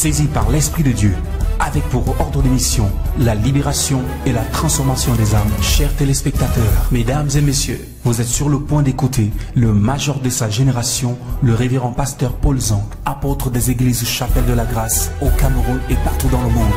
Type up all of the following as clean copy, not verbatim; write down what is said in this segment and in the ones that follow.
saisi par l'Esprit de Dieu, avec pour ordre de mission la libération et la transformation des âmes. Chers téléspectateurs, mesdames et messieurs, vous êtes sur le point d'écouter le major de sa génération, le révérend pasteur Paul Zank, apôtre des églises Chapelle de la Grâce au Cameroun et partout dans le monde.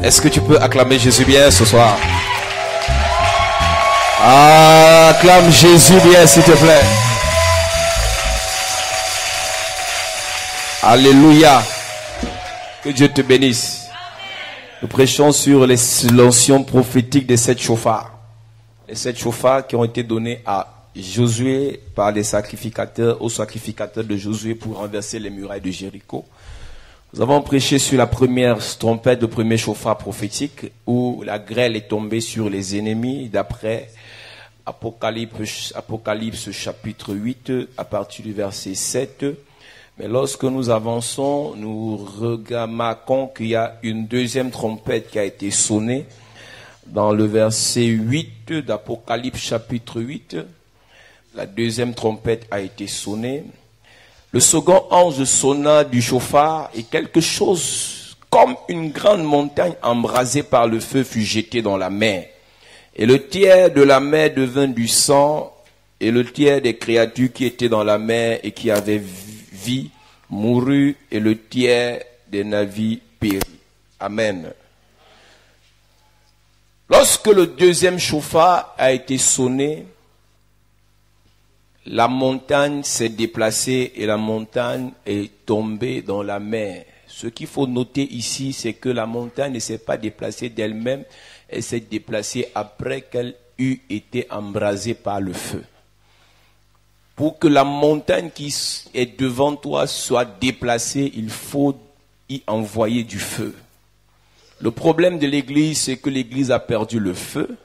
Est-ce que tu peux acclamer Jésus bien ce soir? Acclame Jésus bien s'il te plaît. Alléluia. Que Dieu te bénisse. Nous prêchons sur l'onction prophétique des 7 chauffards. Les 7 chauffards qui ont été donnés à Josué par les sacrificateurs, aux sacrificateurs de Josué pour renverser les murailles de Jéricho. Nous avons prêché sur la première trompette, le premier chauffard prophétique, où la grêle est tombée sur les ennemis, d'après Apocalypse chapitre 8, à partir du verset 7. Mais lorsque nous avançons, nous remarquons qu'il y a une deuxième trompette qui a été sonnée, dans le verset 8 d'Apocalypse chapitre 8. La deuxième trompette a été sonnée. Le second ange sonna du chauffard et quelque chose comme une grande montagne embrasée par le feu fut jetée dans la mer. Et le tiers de la mer devint du sang et le tiers des créatures qui étaient dans la mer et qui avaient vie mourut et le tiers des navires périt. Amen. Lorsque le deuxième chauffard a été sonné, la montagne s'est déplacée et la montagne est tombée dans la mer. Ce qu'il faut noter ici, c'est que la montagne ne s'est pas déplacée d'elle-même, elle s'est déplacée après qu'elle eut été embrasée par le feu. Pour que la montagne qui est devant toi soit déplacée, il faut y envoyer du feu. Le problème de l'Église, c'est que l'Église a perdu le feu.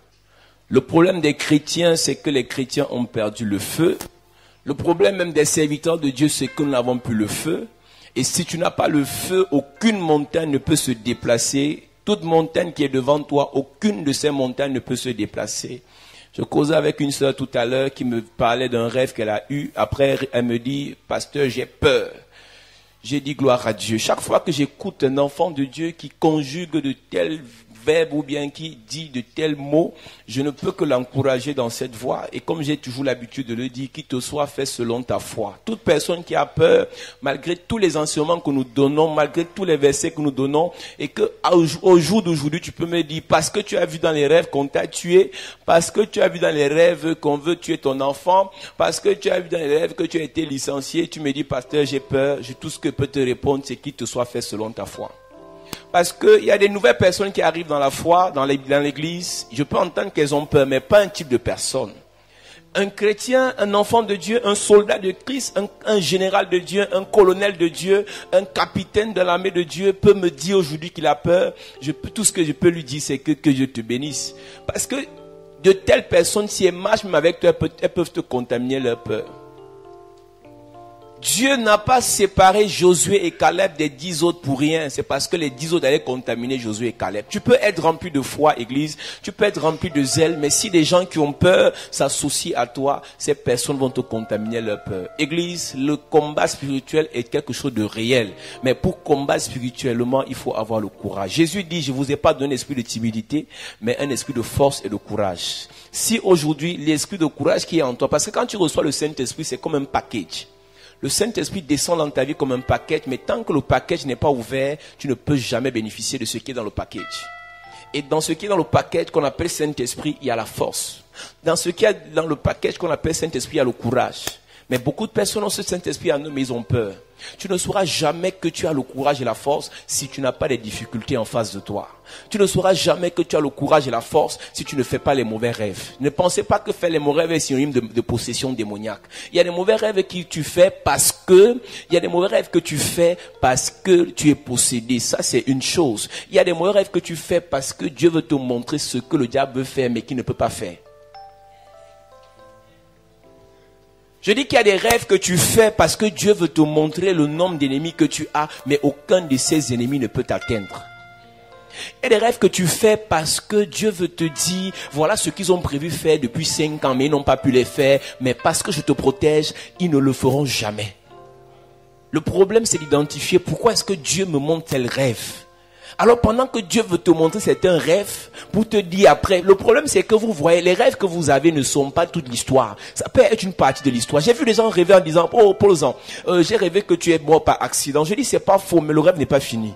Le problème des chrétiens, c'est que les chrétiens ont perdu le feu. Le problème même des serviteurs de Dieu, c'est que nous n'avons plus le feu. Et si tu n'as pas le feu, aucune montagne ne peut se déplacer. Toute montagne qui est devant toi, aucune de ces montagnes ne peut se déplacer. Je causais avec une sœur tout à l'heure qui me parlait d'un rêve qu'elle a eu. Après, elle me dit, pasteur, j'ai peur. J'ai dit gloire à Dieu. Chaque fois que j'écoute un enfant de Dieu qui conjugue de tels verbes ou bien qui dit de tels mots, je ne peux que l'encourager dans cette voie. Et comme j'ai toujours l'habitude de le dire, qu'il te soit fait selon ta foi. Toute personne qui a peur, malgré tous les enseignements que nous donnons, malgré tous les versets que nous donnons, et que au jour d'aujourd'hui, tu peux me dire, parce que tu as vu dans les rêves qu'on t'a tué, parce que tu as vu dans les rêves qu'on veut tuer ton enfant, parce que tu as vu dans les rêves que tu as été licencié, tu me dis, pasteur, j'ai peur, tout ce que je peux te répondre, c'est qu'il te soit fait selon ta foi. Parce qu'il y a des nouvelles personnes qui arrivent dans la foi, dans l'église. Je peux entendre qu'elles ont peur, mais pas un type de personne. Un chrétien, un enfant de Dieu, un soldat de Christ, un général de Dieu, un colonel de Dieu, un capitaine de l'armée de Dieu peut me dire aujourd'hui qu'il a peur. Tout ce que je peux lui dire, c'est que Dieu te bénisse. Parce que de telles personnes, si elles marchent même avec toi, elles peuvent te contaminer leur peur. Dieu n'a pas séparé Josué et Caleb des 10 autres pour rien. C'est parce que les 10 autres allaient contaminer Josué et Caleb. Tu peux être rempli de foi, église. Tu peux être rempli de zèle. Mais si des gens qui ont peur s'associent à toi, ces personnes vont te contaminer leur peur. Église, le combat spirituel est quelque chose de réel. Mais pour combattre spirituellement, il faut avoir le courage. Jésus dit, je vous ai pas donné un esprit de timidité, mais un esprit de force et de courage. Si aujourd'hui, l'esprit de courage qui est en toi, parce que quand tu reçois le Saint-Esprit, c'est comme un package. Le Saint-Esprit descend dans ta vie comme un package, mais tant que le package n'est pas ouvert, tu ne peux jamais bénéficier de ce qui est dans le package. Et dans ce qui est dans le package qu'on appelle Saint-Esprit, il y a la force. Dans ce qui est dans le package qu'on appelle Saint-Esprit, il y a le courage. Mais beaucoup de personnes ont ce Saint-Esprit en eux, mais ils ont peur. Tu ne sauras jamais que tu as le courage et la force si tu n'as pas des difficultés en face de toi. Tu ne sauras jamais que tu as le courage et la force si tu ne fais pas les mauvais rêves. Ne pensez pas que faire les mauvais rêves est synonyme de possession démoniaque. Il y a des mauvais rêves que tu fais parce que tu es possédé. Ça, c'est une chose. Il y a des mauvais rêves que tu fais parce que Dieu veut te montrer ce que le diable veut faire mais qu'il ne peut pas faire. Je dis qu'il y a des rêves que tu fais parce que Dieu veut te montrer le nombre d'ennemis que tu as, mais aucun de ces ennemis ne peut t'atteindre. Et des rêves que tu fais parce que Dieu veut te dire, voilà ce qu'ils ont prévu faire depuis 5 ans, mais ils n'ont pas pu les faire, mais parce que je te protège, ils ne le feront jamais. Le problème, c'est d'identifier pourquoi est-ce que Dieu me montre tel rêve. Alors pendant que Dieu veut te montrer c'est un rêve, pour te dire après, le problème c'est que vous voyez, les rêves que vous avez ne sont pas toute l'histoire. Ça peut être une partie de l'histoire. J'ai vu des gens rêver en disant, oh Paul-Zan, j'ai rêvé que tu es mort par accident. Je dis c'est pas faux, mais le rêve n'est pas fini.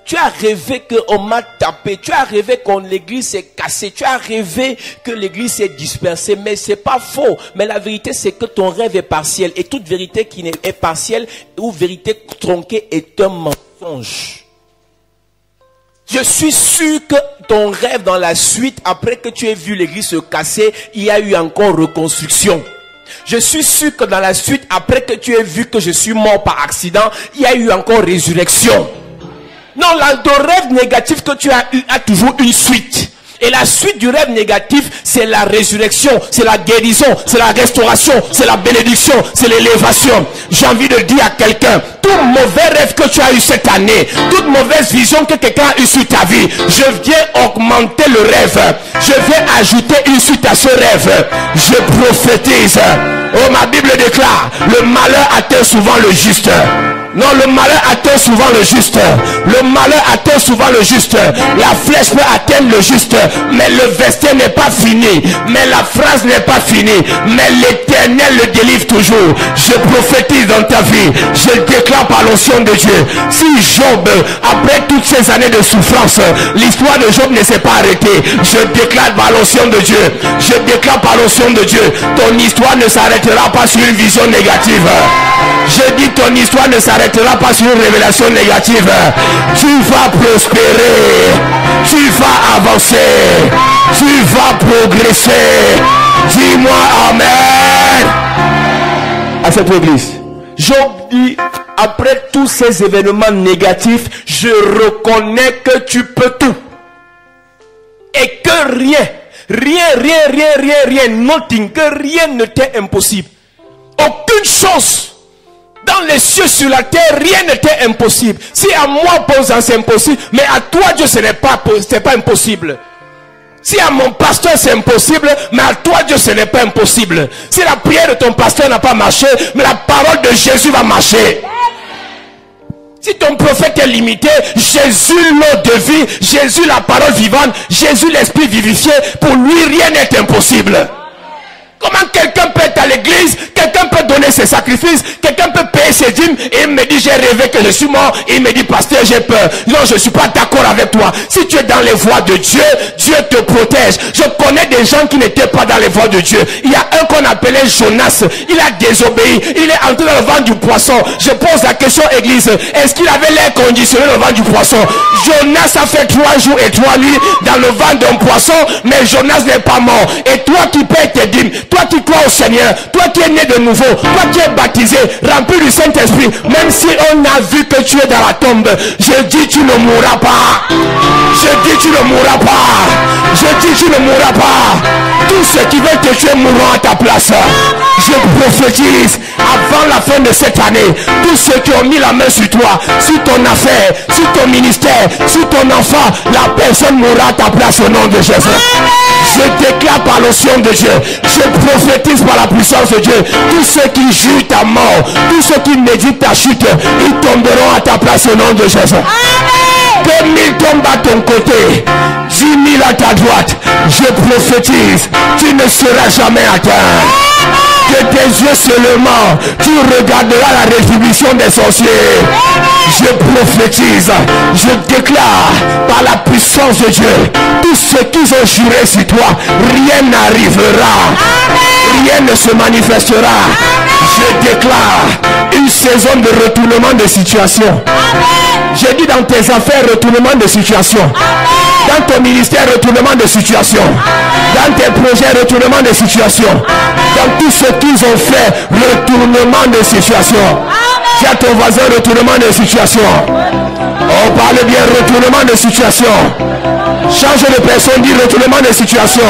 Tu as rêvé qu'on m'a tapé, tu as rêvé que l'église s'est cassée, tu as rêvé que l'église s'est dispersée, mais c'est pas faux. Mais la vérité c'est que ton rêve est partiel, et toute vérité qui est partielle ou vérité tronquée est un mensonge. Je suis sûr que ton rêve dans la suite, après que tu aies vu l'église se casser, il y a eu encore reconstruction. Je suis sûr que dans la suite, après que tu aies vu que je suis mort par accident, il y a eu encore résurrection. Non, le rêve négatif que tu as eu a toujours une suite. Et la suite du rêve négatif, c'est la résurrection, c'est la guérison, c'est la restauration, c'est la bénédiction, c'est l'élévation. J'ai envie de dire à quelqu'un, tout mauvais rêve que tu as eu cette année, toute mauvaise vision que quelqu'un a eu sur ta vie, je viens augmenter le rêve. Je viens ajouter une suite à ce rêve. Je prophétise. Oh, ma Bible déclare, le malheur atteint souvent le juste. Non, le malheur atteint souvent le juste. Le malheur atteint souvent le juste. La flèche peut atteindre le juste, mais le vestin n'est pas fini. Mais la phrase n'est pas finie. Mais l'Éternel le délivre toujours. Je prophétise dans ta vie. Je déclare par l'onction de Dieu. Si Job, après toutes ces années de souffrance, l'histoire de Job ne s'est pas arrêtée, je déclare par l'onction de Dieu. Je déclare par l'onction de Dieu. Ton histoire ne s'arrêtera pas sur une vision négative. Je dis ton histoire ne s'arrêtera pas sur une révélation négative. Tu vas prospérer, tu vas avancer, tu vas progresser. Dis-moi Amen. À cette église, Job dit, après tous ces événements négatifs, je reconnais que tu peux tout. Et que rien, nothing, que rien ne t'est impossible. Aucune chose. Dans les cieux, sur la terre, rien n'était impossible. Si à moi, Paul-Zan, c'est impossible, mais à toi, Dieu, ce n'est pas impossible. Si à mon pasteur, c'est impossible, mais à toi, Dieu, ce n'est pas impossible. Si la prière de ton pasteur n'a pas marché, mais la parole de Jésus va marcher. Si ton prophète est limité, Jésus, l'eau de vie, Jésus, la parole vivante, Jésus, l'esprit vivifié, pour lui, rien n'est impossible. Comment quelqu'un peut être à l'église, quelqu'un peut donner ses sacrifices, quelqu'un peut payer ses dîmes et il me dit j'ai rêvé que je suis mort. Il me dit pasteur j'ai peur. Non, je ne suis pas d'accord avec toi. Si tu es dans les voies de Dieu, Dieu te protège. Je connais des gens qui n'étaient pas dans les voies de Dieu. Il y a un qu'on appelait Jonas. Il a désobéi. Il est entré dans le ventre du poisson. Je pose la question église. Est-ce qu'il avait l'air conditionné dans le ventre du poisson? Jonas a fait 3 jours et 3 nuits dans le ventre d'un poisson, mais Jonas n'est pas mort. Et toi qui payes tes dîmes, toi qui crois au Seigneur, toi qui es né de nouveau, toi qui es baptisé, rempli du Saint-Esprit, même si on a vu que tu es dans la tombe, je dis tu ne mourras pas. Je dis tu ne mourras pas. Je dis tu ne mourras pas. Tous ceux qui veulent te tuer mourront à ta place. Je prophétise avant la fin de cette année, tous ceux qui ont mis la main sur toi, sur ton affaire, sur ton ministère, sur ton enfant, la personne mourra à ta place au nom de Jésus. Je déclare par l'onction de Dieu, je prophétise par la puissance de Dieu, tous ceux qui jurent ta mort, tous ceux qui méditent ta chute, ils tomberont à ta place au nom de Jésus. 2000 tombent à ton côté, 10 000 à ta droite. Je prophétise, tu ne seras jamais atteint. De tes yeux seulement, tu regarderas la rétribution des sorciers. Je prophétise, je déclare par la puissance de Dieu, tous ceux qui ont juré sur toi, rien n'arrivera, rien ne se manifestera. Je déclare une saison de retournement de situation. J'ai dit dans tes affaires, retournement de situation. Dans ton ministère, retournement de situation. Dans tes projets, retournement de situation. Dans tout ce qu'ils ont fait, retournement de situation. Dis à ton voisin, retournement de situation. On parle bien, retournement de situation. Change de personne, dis retournement de situation.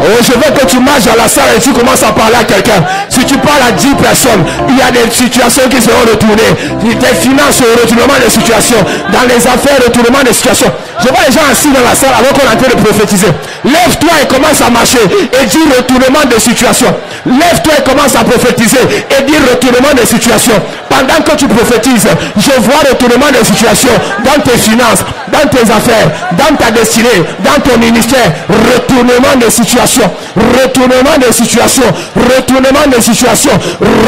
Oh, je veux que tu marches dans la salle et tu commences à parler à quelqu'un. Si tu parles à 10 personnes, il y a des situations qui seront retournées. Tes finances, retournement de situation. Dans les affaires, retournement de situation. Je vois les gens assis dans la salle alors qu'on est en train de prophétiser. Lève-toi et commence à marcher et dis retournement de situation. Lève-toi et commence à prophétiser et dis retournement de situation. Pendant que tu prophétises, je vois retournement de situation dans tes finances, dans tes affaires, dans ta destinée, dans ton ministère. Retournement de situation. Retournement de situation. Retournement de situation.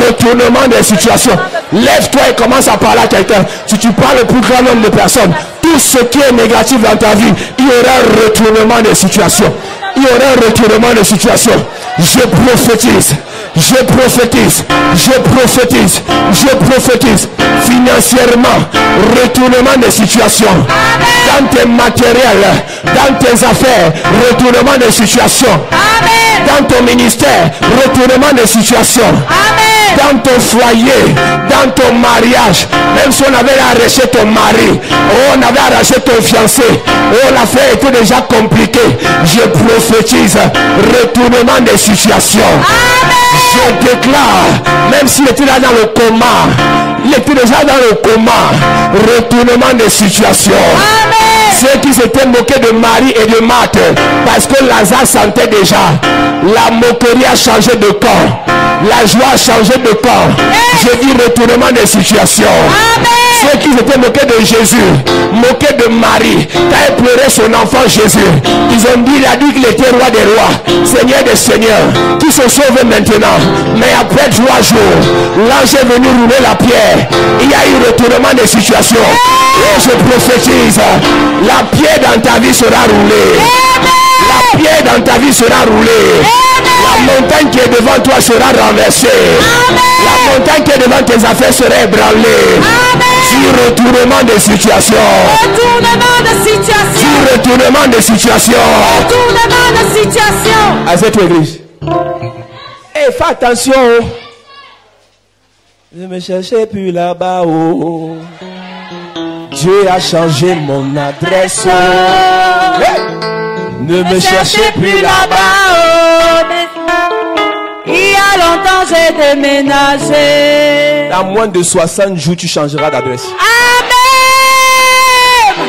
Retournement de situation. Lève-toi et commence à parler à quelqu'un. Si tu parles au plus grand nombre de personnes, tout ce qui est négatif dans ta vie, il y aura un retournement de situation. Il y aura un retournement de situation. Je prophétise. Je prophétise, je prophétise, je prophétise financièrement, retournement de situation. Dans tes matériels, dans tes affaires, retournement de situation. Dans ton ministère, retournement de situation. Dans ton foyer, dans ton mariage, même si on avait arraché ton mari, on avait arraché ton fiancé, l'affaire était déjà compliquée, je prophétise retournement des situations. Je déclare, même s'il était là dans le coma, il était déjà dans le coma, retournement des situations. Ceux qui s'étaient moqués de Marie et de Marthe, parce que Lazare sentait déjà, la moquerie a changé de corps, la joie a changé de corps. Je dis retournement des situations. Ceux qui s'étaient moqués de Jésus, moqués de Marie, quand elle pleurait son enfant Jésus, ils ont dit, il a dit qu'il était roi des rois, Seigneur des seigneurs, qui se sauve maintenant. Mais après 3 jours, l'ange est venu rouler la pierre. Il y a eu retournement des situations. Et je prophétise, la pierre dans ta vie sera roulée. La pierre dans ta vie sera roulée. La montagne qui est devant toi sera renversée. La montagne qui est devant tes affaires sera ébranlée. Du retournement de situation. Retournement de situation. Du retournement de situation. Retournement de situation. À cette église. Et fais attention. Ne me cherchez plus là-bas. Oh. Dieu a changé mon adresse. Hey. Ne me cherchez plus là-bas. Il y a longtemps j'ai déménagé. Dans moins de 60 jours, tu changeras d'adresse. Amen.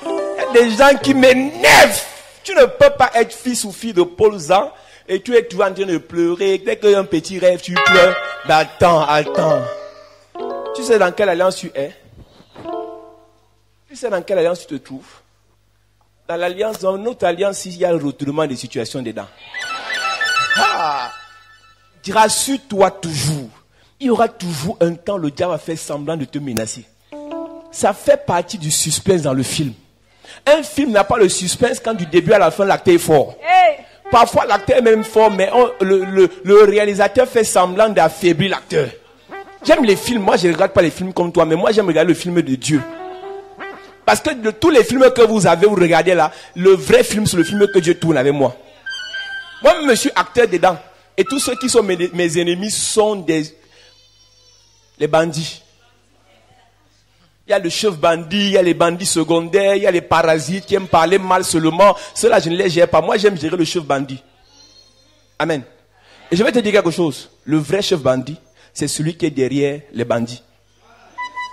Il y a des gens qui m'énervent. Tu ne peux pas être fils ou fille de Paul Zan et tu es toujours en train de pleurer. Dès qu'il y a un petit rêve, tu pleures. Mais attends. Tu sais dans quelle alliance tu es? Tu sais dans quelle alliance tu te trouves? Dans l'alliance, dans notre alliance, il y a le retournement des situations dedans. Rassure-toi toujours. Il y aura toujours un temps, le diable va faire semblant de te menacer. Ça fait partie du suspense dans le film. Un film n'a pas le suspense quand du début à la fin, l'acteur est fort. Hey. Parfois, l'acteur est même fort, mais le réalisateur fait semblant d'affaiblir l'acteur. J'aime les films. Moi, je ne regarde pas les films comme toi, mais moi, j'aime regarder le film de Dieu. Parce que de tous les films que vous regardez là, le vrai film, c'est le film que Dieu tourne avec moi. Moi-même, je suis acteur dedans. Et tous ceux qui sont mes ennemis sont les bandits. Il y a le chef bandit, il y a les bandits secondaires, il y a les parasites qui aiment parler mal seulement. Ceux-là, je ne les gère pas. Moi, j'aime gérer le chef bandit. Amen. Et je vais te dire quelque chose. Le vrai chef bandit, c'est celui qui est derrière les bandits.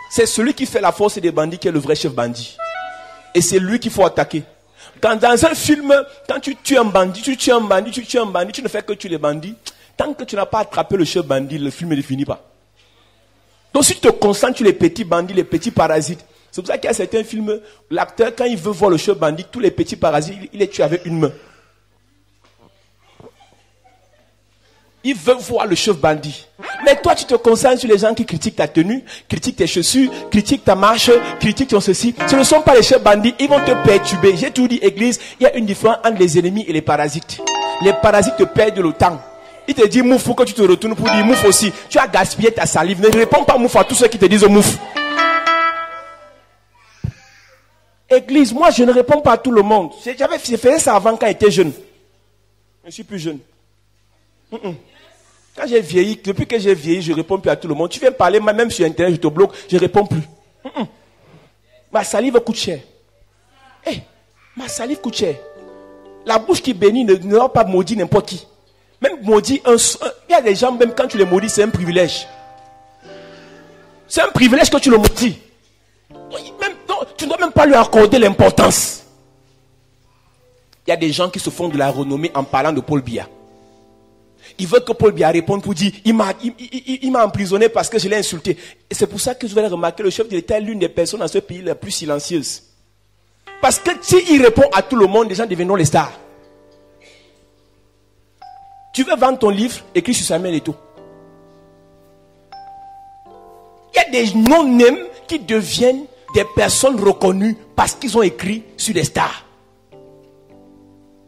C'est celui qui fait la force des bandits qui est le vrai chef bandit. Et c'est lui qu'il faut attaquer. Quand dans un film, quand tu tues un bandit, tu ne fais que tuer les bandits. Tant que tu n'as pas attrapé le chef bandit, le film ne finit pas. Donc si tu te concentres sur les petits bandits, les petits parasites, c'est pour ça qu'il y a certains films, l'acteur, quand il veut voir le chef bandit, tous les petits parasites, il les tue avec une main. Il veut voir le chef bandit. Mais toi, tu te concentres sur les gens qui critiquent ta tenue, critiquent tes chaussures, critiquent ta marche, critiquent ton ceci. Ce ne sont pas les chefs bandits, ils vont te perturber. J'ai tout dit, église, il y a une différence entre les ennemis et les parasites. Les parasites te perdent le temps. Il te dit mouf, faut que tu te retournes pour dire mouf aussi. Tu as gaspillé ta salive. Ne réponds pas mouf à tous ceux qui te disent mouf. Église, moi je ne réponds pas à tout le monde. J'ai fait ça avant quand j'étais jeune. Je ne suis plus jeune. Quand j'ai vieilli, depuis que j'ai vieilli, je ne réponds plus à tout le monde. Tu viens parler, même sur Internet, je te bloque, je ne réponds plus. Ma salive coûte cher. Ma salive coûte cher. La bouche qui bénit ne va pas maudire n'importe qui. Même maudit il y a des gens, même quand tu les maudis, c'est un privilège. C'est un privilège que tu le maudis. Tu ne dois même pas lui accorder l'importance. Il y a des gens qui se font de la renommée en parlant de Paul Biya. Ils veulent que Paul Biya réponde pour dire il m'a emprisonné parce que je l'ai insulté. Et c'est pour ça que je vais remarquer, le chef de l'État est l'une des personnes dans ce pays les plus silencieuses. Parce que s'il répond à tout le monde, les gens deviendront les stars. Tu veux vendre ton livre, écrit sur Samuel Eto'o. Il y a des non-nèmes qui deviennent des personnes reconnues parce qu'ils ont écrit sur les stars.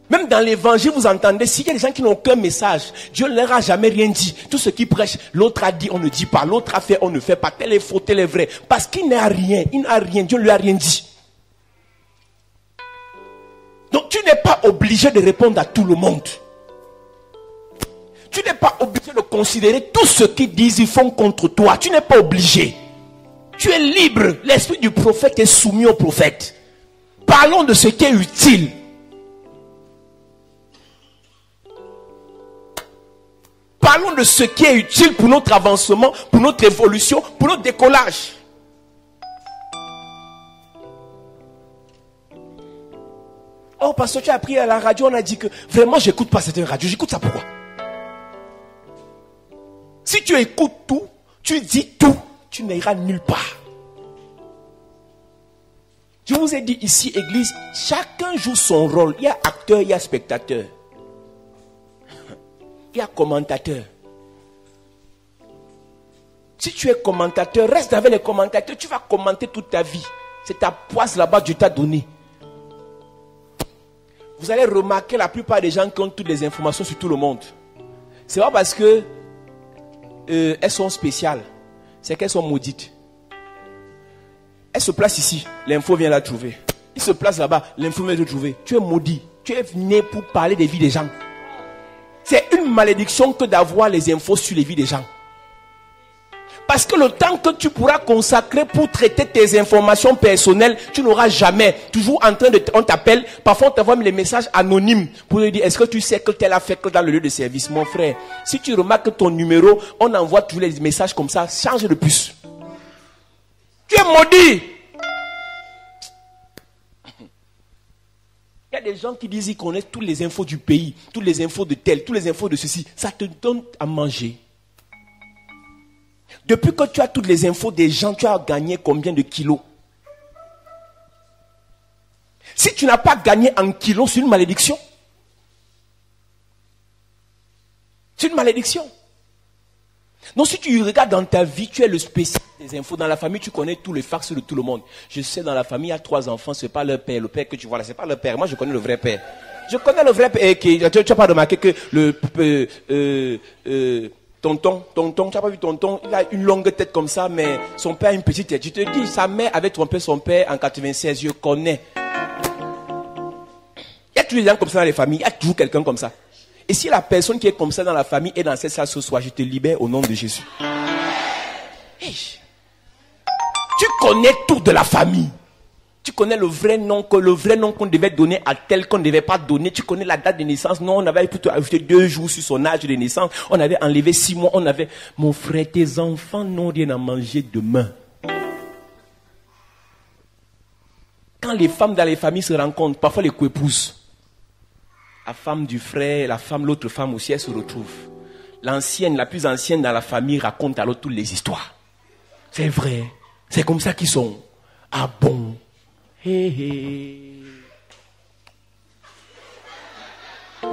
Même dans l'évangile, vous entendez, s'il y a des gens qui n'ont aucun message, Dieu ne leur a jamais rien dit. Tout ce qu'ils prêchent, l'autre a dit, on ne dit pas. L'autre a fait, on ne fait pas. Tel est faux, tel est vrai. Parce qu'il n'a rien. Il n'a rien. Dieu ne lui a rien dit. Donc tu n'es pas obligé de répondre à tout le monde. Tu n'es pas obligé de considérer tout ce qu'ils disent, ils font contre toi. Tu n'es pas obligé. Tu es libre. L'esprit du prophète est soumis au prophète. Parlons de ce qui est utile. Parlons de ce qui est utile pour notre avancement, pour notre évolution, pour notre décollage. Oh, parce que tu as appris à la radio, on a dit que vraiment, j'écoute pas cette radio. J'écoute ça pourquoi? Si tu écoutes tout, tu dis tout, tu n'iras nulle part. Je vous ai dit ici, église, chacun joue son rôle. Il y a acteur, il y a spectateur. Il y a commentateur. Si tu es commentateur, reste avec les commentateurs, tu vas commenter toute ta vie. C'est ta poisse là-bas, Dieu t'a donné. Vous allez remarquer la plupart des gens qui ont toutes les informations sur tout le monde. C'est pas parce que elles sont spéciales, c'est qu'elles sont maudites. Elles se placent ici, l'info vient la trouver. Il se place là-bas, l'info vient la trouver. Tu es maudit. Tu es né pour parler des vies des gens. C'est une malédiction que d'avoir les infos sur les vies des gens. Parce que le temps que tu pourras consacrer pour traiter tes informations personnelles, tu n'auras jamais. Toujours en train de... On t'appelle, parfois on t'envoie les messages anonymes pour lui dire, est-ce que tu sais que tel a fait que dans le lieu de service? Mon frère, si tu remarques ton numéro, on envoie tous les messages comme ça, change de puce. Tu es maudit. Il y a des gens qui disent qu'ils connaissent toutes les infos du pays, toutes les infos de tel, toutes les infos de ceci. Ça te donne à manger. Depuis que tu as toutes les infos des gens, tu as gagné combien de kilos? Si tu n'as pas gagné en kilos, c'est une malédiction. C'est une malédiction. Donc si tu regardes dans ta vie, tu es le spécialiste des infos. Dans la famille, tu connais tous les fax de tout le monde. Je sais, dans la famille, il y a 3 enfants, ce n'est pas leur père. Le père que tu vois là, ce n'est pas leur père. Moi, je connais le vrai père. Je connais le vrai père. Tu n'as pas remarqué que tonton, tu n'as pas vu tonton, il a une longue tête comme ça, mais son père a une petite tête. Je te dis, sa mère avait trompé son père en 96, je connais. Il y a toujours des gens comme ça dans les familles, il y a toujours quelqu'un comme ça. Et si la personne qui est comme ça dans la famille est dans cette salle ce soir, je te libère au nom de Jésus. Hey. Tu connais tout de la famille. Tu connais le vrai nom qu'on devait donner à tel qu'on ne devait pas donner. Tu connais la date de naissance. Non, on avait plutôt ajouté 2 jours sur son âge de naissance. On avait enlevé 6 mois. On avait, mon frère, tes enfants n'ont rien à manger demain. Quand les femmes dans les familles se rencontrent, parfois les coépouses, la femme du frère, la femme, l'autre femme aussi, elles se retrouvent. L'ancienne, la plus ancienne dans la famille raconte à l'autre toutes les histoires. C'est vrai. C'est comme ça qu'ils sont. Ah bon? Hey, hey.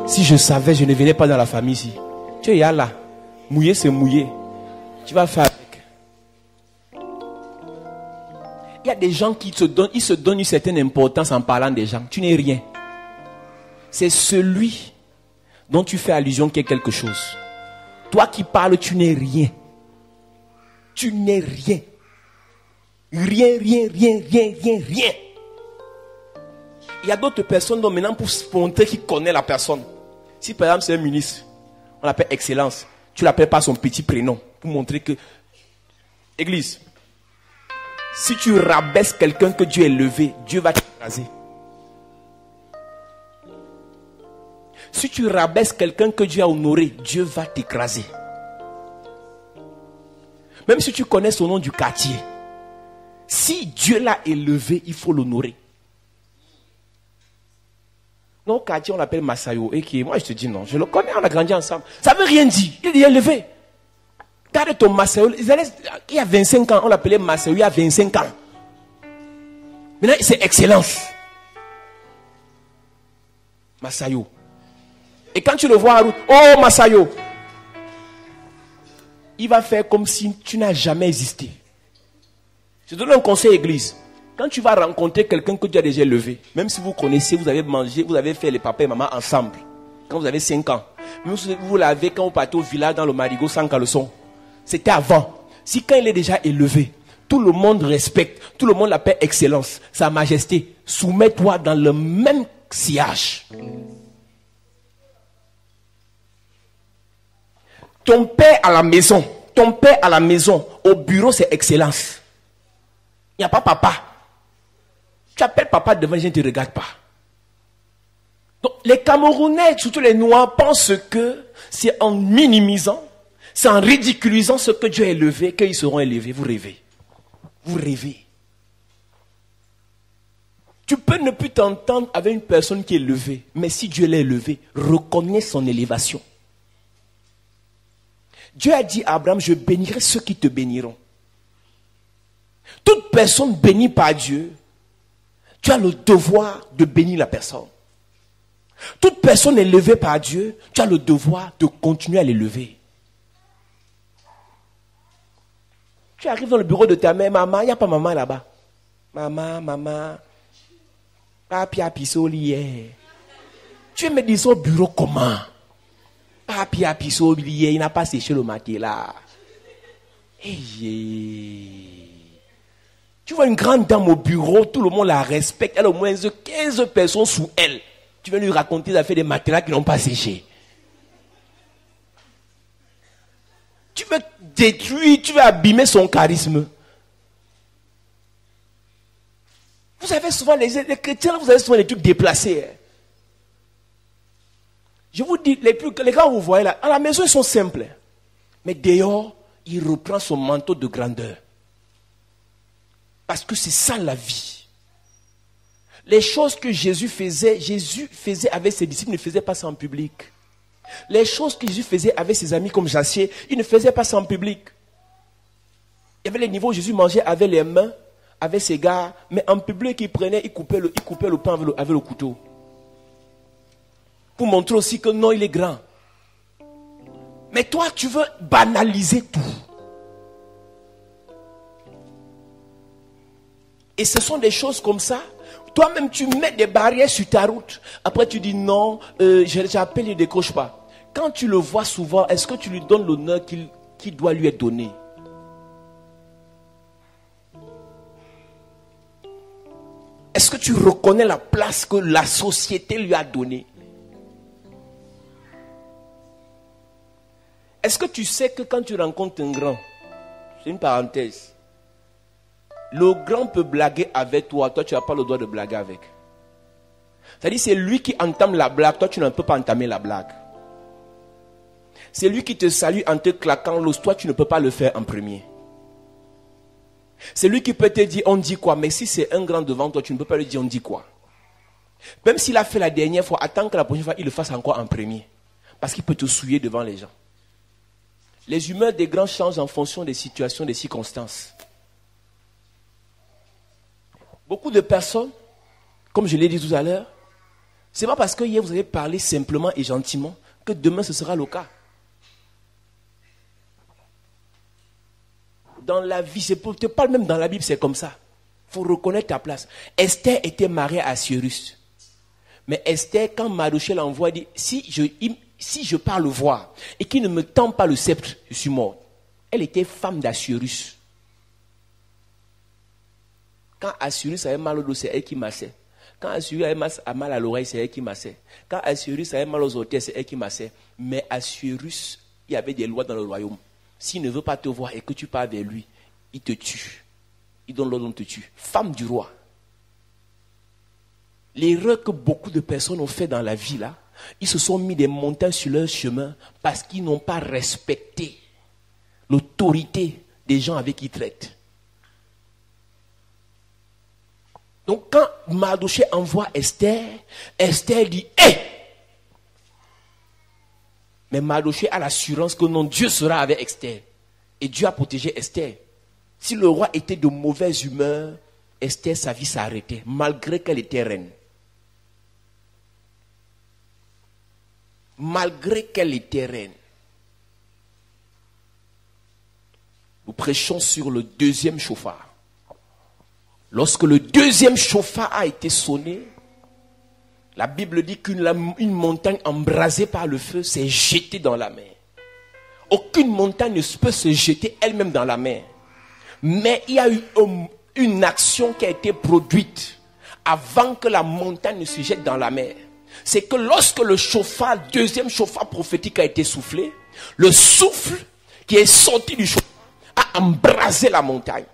Si je savais, je ne venais pas dans la famille ici. Tu es là. Mouiller, c'est mouiller. Tu vas faire avec. Il y a des gens qui se donnent une certaine importance en parlant des gens. Tu n'es rien. C'est celui dont tu fais allusion qui est quelque chose. Toi qui parles, tu n'es rien. Tu n'es rien. Rien. Il y a d'autres personnes dont maintenant pour montrer qu'il connaît la personne. Si par exemple c'est un ministre, on l'appelle Excellence. Tu l'appelles par son petit prénom pour montrer que... Église, si tu rabaisses quelqu'un que Dieu a élevé, Dieu va t'écraser. Si tu rabaisses quelqu'un que Dieu a honoré, Dieu va t'écraser. Même si tu connais son nom du quartier, si Dieu l'a élevé, il faut l'honorer. Notre quartier, on l'appelle Massayo. Et qui, moi, je te dis non, je le connais, on a grandi ensemble. Ça ne veut rien dire. Il est élevé. Regarde ton Massayo. Il y a 25 ans, on l'appelait Massayo, il y a 25 ans. Maintenant, c'est Excellence. Massayo. Et quand tu le vois, oh Massayo, il va faire comme si tu n'as jamais existé. Je te donne un conseil, église. Quand tu vas rencontrer quelqu'un que Dieu a déjà élevé, même si vous connaissez, vous avez mangé, vous avez fait les papas et maman ensemble, quand vous avez 5 ans, même si vous l'avez quand vous partez au village dans le marigot sans caleçon, c'était avant. Si quand il est déjà élevé, tout le monde respecte, tout le monde l'appelle Excellence, Sa Majesté, soumets-toi dans le même sillage. Ton père à la maison, au bureau, c'est Excellence. Il n'y a pas papa. Tu appelles papa devant les gens, ne te regarde pas. Donc, les Camerounais, surtout les Noirs, pensent que c'est en minimisant, c'est en ridiculisant ce que Dieu a élevé, qu'ils seront élevés. Vous rêvez. Vous rêvez. Tu peux ne plus t'entendre avec une personne qui est élevée, mais si Dieu l'a élevé, reconnais son élévation. Dieu a dit à Abraham, je bénirai ceux qui te béniront. Toute personne bénie par Dieu, tu as le devoir de bénir la personne. Toute personne élevée par Dieu, tu as le devoir de continuer à l'élever. Tu arrives dans le bureau de ta mère, maman, il n'y a pas maman là-bas. Maman, papi a pissé au lit. Tu me dis au bureau comment? Papi a pissé au lit, il n'a pas séché le matin là. Hey. Tu vois une grande dame au bureau, tout le monde la respecte, elle a au moins 15 personnes sous elle. Tu viens lui raconter des affaires de matelas qui n'ont pas séché. Tu veux détruire, tu veux abîmer son charisme. Vous avez souvent, les chrétiens, vous avez souvent des trucs déplacés. Je vous dis, les gars, vous voyez là, à la maison, ils sont simples. Mais dehors, il reprend son manteau de grandeur. Parce que c'est ça la vie. Les choses que Jésus faisait avec ses disciples, il ne faisait pas ça en public. Les choses que Jésus faisait avec ses amis comme Jassier, il ne faisait pas ça en public. Il y avait les niveaux où Jésus mangeait avec les mains, avec ses gars, mais en public, il prenait, il coupait le pain avec le couteau. Pour montrer aussi que non, il est grand. Mais toi, tu veux banaliser tout. Et ce sont des choses comme ça. Toi-même, tu mets des barrières sur ta route. Après, tu dis non, j'appelle, il ne décroche pas. Quand tu le vois souvent, est-ce que tu lui donnes l'honneur qu'il doit lui être donné? Est-ce que tu reconnais la place que la société lui a donnée? Est-ce que tu sais que quand tu rencontres un grand, c'est une parenthèse, le grand peut blaguer avec toi, toi tu n'as pas le droit de blaguer avec. C'est-à-dire c'est lui qui entame la blague, toi tu ne peux pas entamer la blague. C'est lui qui te salue en te claquant l'os, toi tu ne peux pas le faire en premier. C'est lui qui peut te dire on dit quoi, mais si c'est un grand devant toi, tu ne peux pas lui dire on dit quoi. Même s'il a fait la dernière fois, attends que la prochaine fois il le fasse encore en premier. Parce qu'il peut te souiller devant les gens. Les humeurs des grands changent en fonction des situations, des circonstances. Beaucoup de personnes, comme je l'ai dit tout à l'heure, ce n'est pas parce que hier vous avez parlé simplement et gentiment que demain ce sera le cas. Dans la vie, je te parle même dans la Bible, c'est comme ça. Il faut reconnaître ta place. Esther était mariée à Cyrus. Mais Esther, quand Mardochée l'envoie, dit, si je pars le voir et qu'il ne me tend pas le sceptre, je suis mort. Elle était femme d'Assuérus. Quand Assuérus avait mal au dos, c'est elle qui massait. Quand Assuérus avait mal à l'oreille, c'est elle qui massait. Quand Assuérus avait mal aux orteils, c'est elle qui massait. Mais Assuérus, il y avait des lois dans le royaume. S'il ne veut pas te voir et que tu pars vers lui, il te tue. Il donne l'ordre, on te tue. Femme du roi. L'erreur que beaucoup de personnes ont fait dans la vie là, ils se sont mis des montagnes sur leur chemin parce qu'ils n'ont pas respecté l'autorité des gens avec qui ils traitent. Donc quand Mardochée envoie Esther, Esther dit « Hé !» Mais Mardochée a l'assurance que non, Dieu sera avec Esther. Et Dieu a protégé Esther. Si le roi était de mauvaise humeur, Esther, sa vie s'arrêtait, malgré qu'elle était reine. Malgré qu'elle était reine. Nous prêchons sur le deuxième chauffard. Lorsque le deuxième chauffard a été sonné, la Bible dit qu'une montagne embrasée par le feu s'est jetée dans la mer. Aucune montagne ne peut se jeter elle-même dans la mer. Mais il y a eu une action qui a été produite avant que la montagne ne se jette dans la mer. C'est que lorsque le deuxième chauffard prophétique a été soufflé, le souffle qui est sorti du chauffard a embrasé la montagne.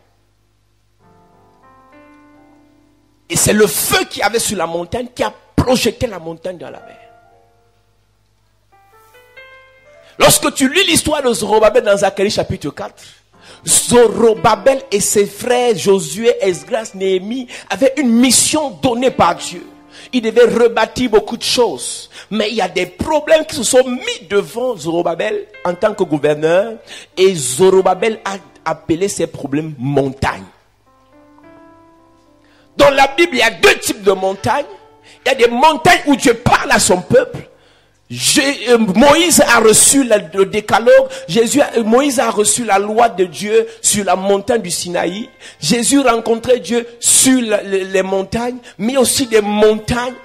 Et c'est le feu qui avait sur la montagne qui a projeté la montagne dans la mer. Lorsque tu lis l'histoire de Zorobabel dans Zacharie chapitre 4, Zorobabel et ses frères Josué, Esdras, Néhémie avaient une mission donnée par Dieu. Ils devaient rebâtir beaucoup de choses. Mais il y a des problèmes qui se sont mis devant Zorobabel en tant que gouverneur. Et Zorobabel a appelé ces problèmes montagnes. Dans la Bible, il y a deux types de montagnes. Il y a des montagnes où Dieu parle à son peuple. Moïse a reçu le décalogue. Moïse a reçu la loi de Dieu sur la montagne du Sinaï. Jésus rencontrait Dieu sur les montagnes, mais aussi des montagnes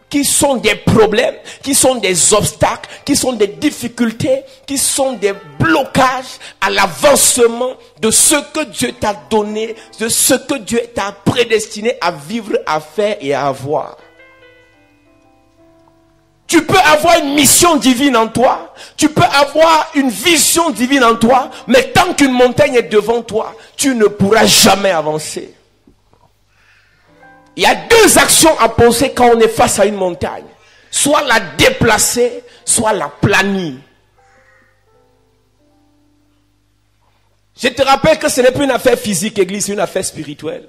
qui sont des problèmes, qui sont des obstacles, qui sont des difficultés, qui sont des blocages à l'avancement de ce que Dieu t'a donné, de ce que Dieu t'a prédestiné à vivre, à faire et à avoir. Tu peux avoir une mission divine en toi, tu peux avoir une vision divine en toi, mais tant qu'une montagne est devant toi, tu ne pourras jamais avancer. Il y a deux actions à poser quand on est face à une montagne. Soit la déplacer, soit la planir. Je te rappelle que ce n'est plus une affaire physique, église, c'est une affaire spirituelle.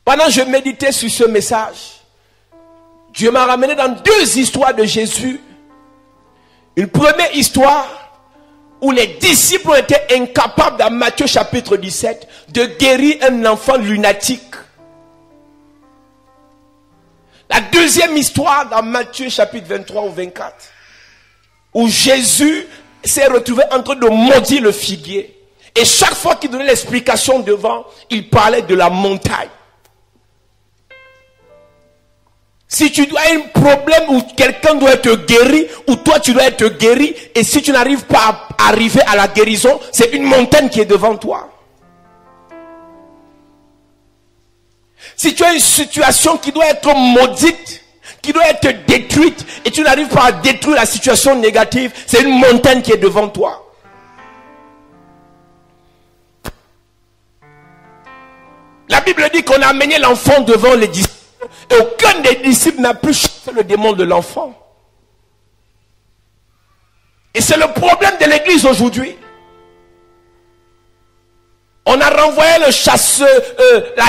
Pendant que je méditais sur ce message, Dieu m'a ramené dans deux histoires de Jésus. Une première histoire où les disciples ont été incapables, dans Matthieu chapitre 17, de guérir un enfant lunatique. La deuxième histoire dans Matthieu chapitre 23 ou 24, où Jésus s'est retrouvé en train de maudire le figuier. Et chaque fois qu'il donnait l'explication devant, il parlait de la montagne. Si tu dois avoir un problème où quelqu'un doit être guéri, ou toi tu dois être guéri, et si tu n'arrives pas à arriver à la guérison, c'est une montagne qui est devant toi. Si tu as une situation qui doit être maudite, qui doit être détruite, et tu n'arrives pas à détruire la situation négative, c'est une montagne qui est devant toi. La Bible dit qu'on a amené l'enfant devant les disciples. Et aucun des disciples n'a pu chasser le démon de l'enfant. Et c'est le problème de l'église aujourd'hui. On a renvoyé la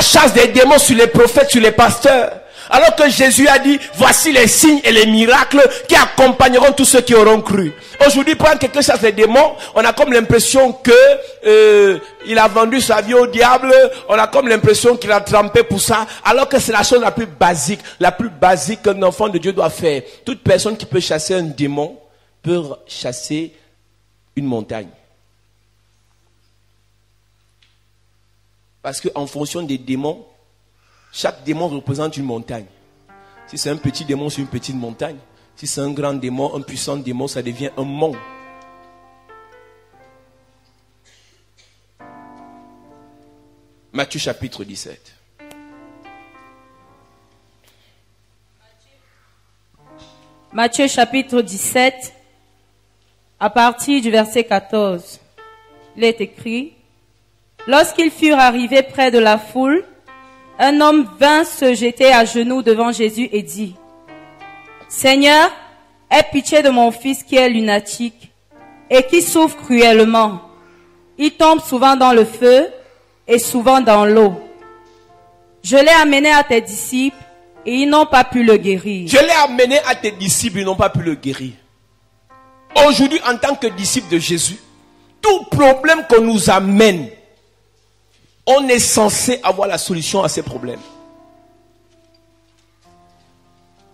chasse des démons sur les prophètes, sur les pasteurs. Alors que Jésus a dit, voici les signes et les miracles qui accompagneront tous ceux qui auront cru. Aujourd'hui, quand quelqu'un chasse les démons, on a comme l'impression que il a vendu sa vie au diable. On a comme l'impression qu'il a trempé pour ça. Alors que c'est la chose la plus basique qu'un enfant de Dieu doit faire. Toute personne qui peut chasser un démon peut chasser une montagne. Parce qu'en fonction des démons, chaque démon représente une montagne. Si c'est un petit démon, c'est une petite montagne. Si c'est un grand démon, un puissant démon, ça devient un mont. Matthieu chapitre 17. Matthieu chapitre 17, à partir du verset 14. Il est écrit: lorsqu'ils furent arrivés près de la foule, un homme vint se jeter à genoux devant Jésus et dit: Seigneur, aie pitié de mon fils qui est lunatique et qui souffre cruellement. Il tombe souvent dans le feu et souvent dans l'eau. Je l'ai amené à tes disciples et ils n'ont pas pu le guérir. Je l'ai amené à tes disciples, ils n'ont pas pu le guérir. Aujourd'hui, en tant que disciples de Jésus, tout problème qu'on nous amène, on est censé avoir la solution à ces problèmes.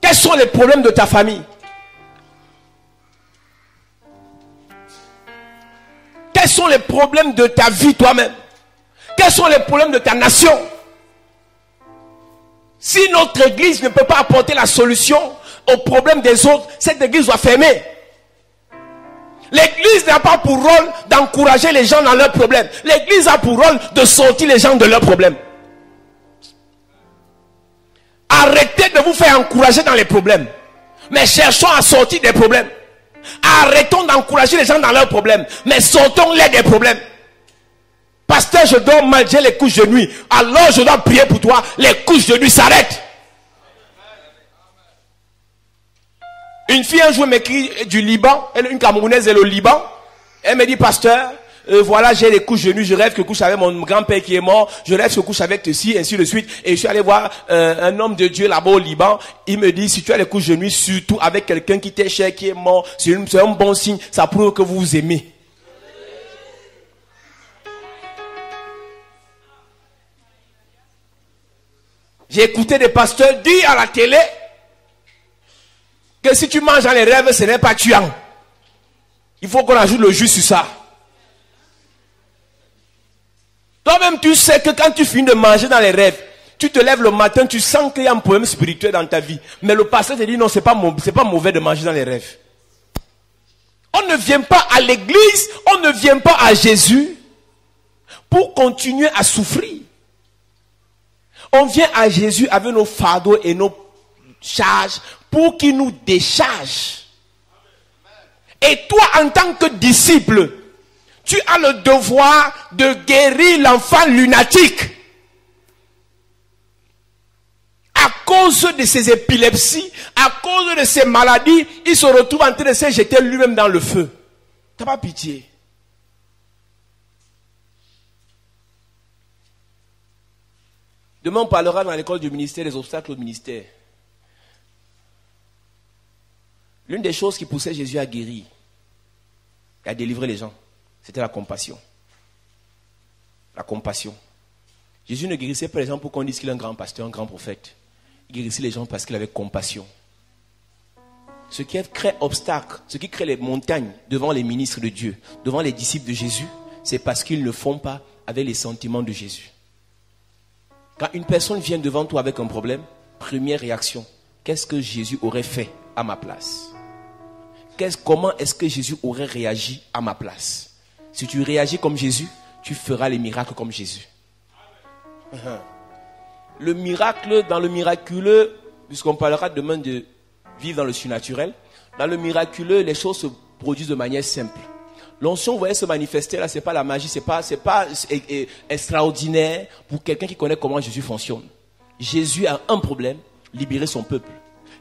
Quels sont les problèmes de ta famille? Quels sont les problèmes de ta vie toi-même? Quels sont les problèmes de ta nation? Si notre église ne peut pas apporter la solution aux problèmes des autres, cette église doit fermer. L'église n'a pas pour rôle d'encourager les gens dans leurs problèmes. L'église a pour rôle de sortir les gens de leurs problèmes. Arrêtez de vous faire encourager dans les problèmes. Mais cherchons à sortir des problèmes. Arrêtons d'encourager les gens dans leurs problèmes. Mais sortons-les des problèmes. Pasteur, je dors mal, j'ai les couches de nuit. Alors je dois prier pour toi. Les couches de nuit s'arrêtent. Une fille un jour m'écrit du Liban, elle est une Camerounaise, elle est au Liban. Elle me dit: pasteur, voilà, j'ai les couches de nuit, je rêve que je couche avec mon grand-père qui est mort, je rêve que je couche avec ceci, ainsi de suite. Et je suis allé voir un homme de Dieu là-bas au Liban. Il me dit: si tu as les couches de nuit, surtout avec quelqu'un qui t'est cher, qui est mort, c'est un bon signe, ça prouve que vous vous aimez. J'ai écouté des pasteurs dire à la télé que si tu manges dans les rêves, ce n'est pas tuant. Il faut qu'on ajoute le jus sur ça. Toi-même, tu sais que quand tu finis de manger dans les rêves, tu te lèves le matin, tu sens qu'il y a un problème spirituel dans ta vie. Mais le pasteur te dit: non, c'est pas mauvais de manger dans les rêves. On ne vient pas à l'église, on ne vient pas à Jésus pour continuer à souffrir. On vient à Jésus avec nos fardeaux et nos charges pour qu'il nous décharge. Et toi, en tant que disciple, tu as le devoir de guérir l'enfant lunatique. À cause de ses épilepsies, à cause de ses maladies, il se retrouve en train de se jeter lui-même dans le feu. T'as pas pitié? Demain, on parlera dans l'école du ministère des obstacles au ministère. L'une des choses qui poussait Jésus à guérir et à délivrer les gens, C'était la compassion. La compassion. Jésus ne guérissait pas les gens pour qu'on dise qu'il est un grand pasteur, un grand prophète. Il guérissait les gens parce qu'il avait compassion. Ce qui crée obstacle, ce qui crée les montagnes devant les ministres de Dieu, devant les disciples de Jésus, c'est parce qu'ils ne font pas avec les sentiments de Jésus. Quand une personne vient devant toi avec un problème, première réaction, qu'est-ce que Jésus aurait fait à ma place? Comment est-ce que Jésus aurait réagi à ma place? Si tu réagis comme Jésus, tu feras les miracles comme Jésus. Le miracle, dans le miraculeux, puisqu'on parlera demain de vivre dans le surnaturel, dans le miraculeux, les choses se produisent de manière simple. L'onction, vous voyez, se manifester là, c'est pas la magie, c'est pas extraordinaire pour quelqu'un qui connaît comment Jésus fonctionne. Jésus a un problème, libérer son peuple.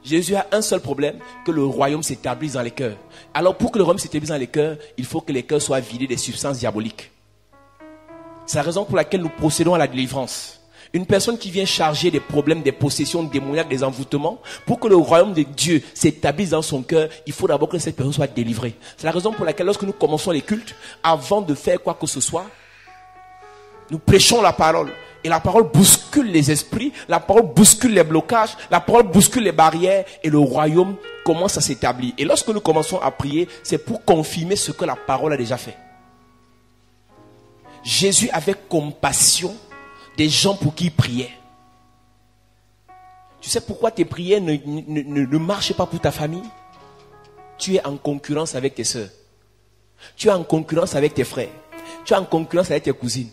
Jésus a un seul problème, que le royaume s'établisse dans les cœurs. Alors pour que le royaume s'établisse dans les cœurs, il faut que les cœurs soient vidés des substances diaboliques. C'est la raison pour laquelle nous procédons à la délivrance. Une personne qui vient charger des problèmes, des possessions démoniaques, des envoûtements, pour que le royaume de Dieu s'établisse dans son cœur, il faut d'abord que cette personne soit délivrée. C'est la raison pour laquelle lorsque nous commençons les cultes, avant de faire quoi que ce soit, nous prêchons la parole. Et la parole bouscule les esprits, la parole bouscule les blocages, la parole bouscule les barrières et le royaume commence à s'établir. Et lorsque nous commençons à prier, c'est pour confirmer ce que la parole a déjà fait. Jésus avait compassion des gens pour qui il priait. Tu sais pourquoi tes prières ne marchent pas pour ta famille? Tu es en concurrence avec tes soeurs. Tu es en concurrence avec tes frères. Tu es en concurrence avec tes cousines.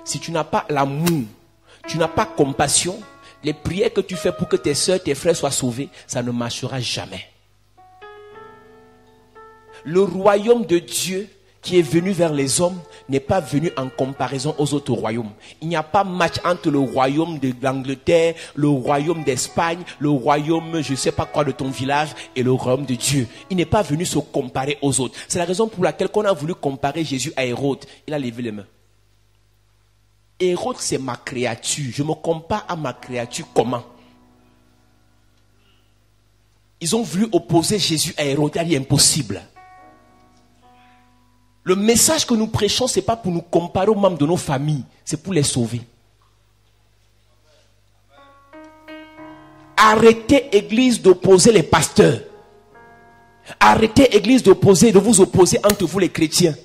Si tu n'as pas l'amour, tu n'as pas compassion, les prières que tu fais pour que tes soeurs, tes frères soient sauvés, ça ne marchera jamais. Le royaume de Dieu qui est venu vers les hommes n'est pas venu en comparaison aux autres royaumes. Il n'y a pas match entre le royaume de l'Angleterre, le royaume d'Espagne, le royaume je ne sais pas quoi de ton village et le royaume de Dieu. Il n'est pas venu se comparer aux autres. C'est la raison pour laquelle qu'on a voulu comparer Jésus à Hérode. Il a levé les mains. Hérode, c'est ma créature. Je me compare à ma créature comment? Ils ont voulu opposer Jésus à Hérode. Il est impossible. Le message que nous prêchons, ce n'est pas pour nous comparer aux membres de nos familles. C'est pour les sauver. Arrêtez, Église, d'opposer les pasteurs. Arrêtez, Église, de vous opposer entre vous les chrétiens.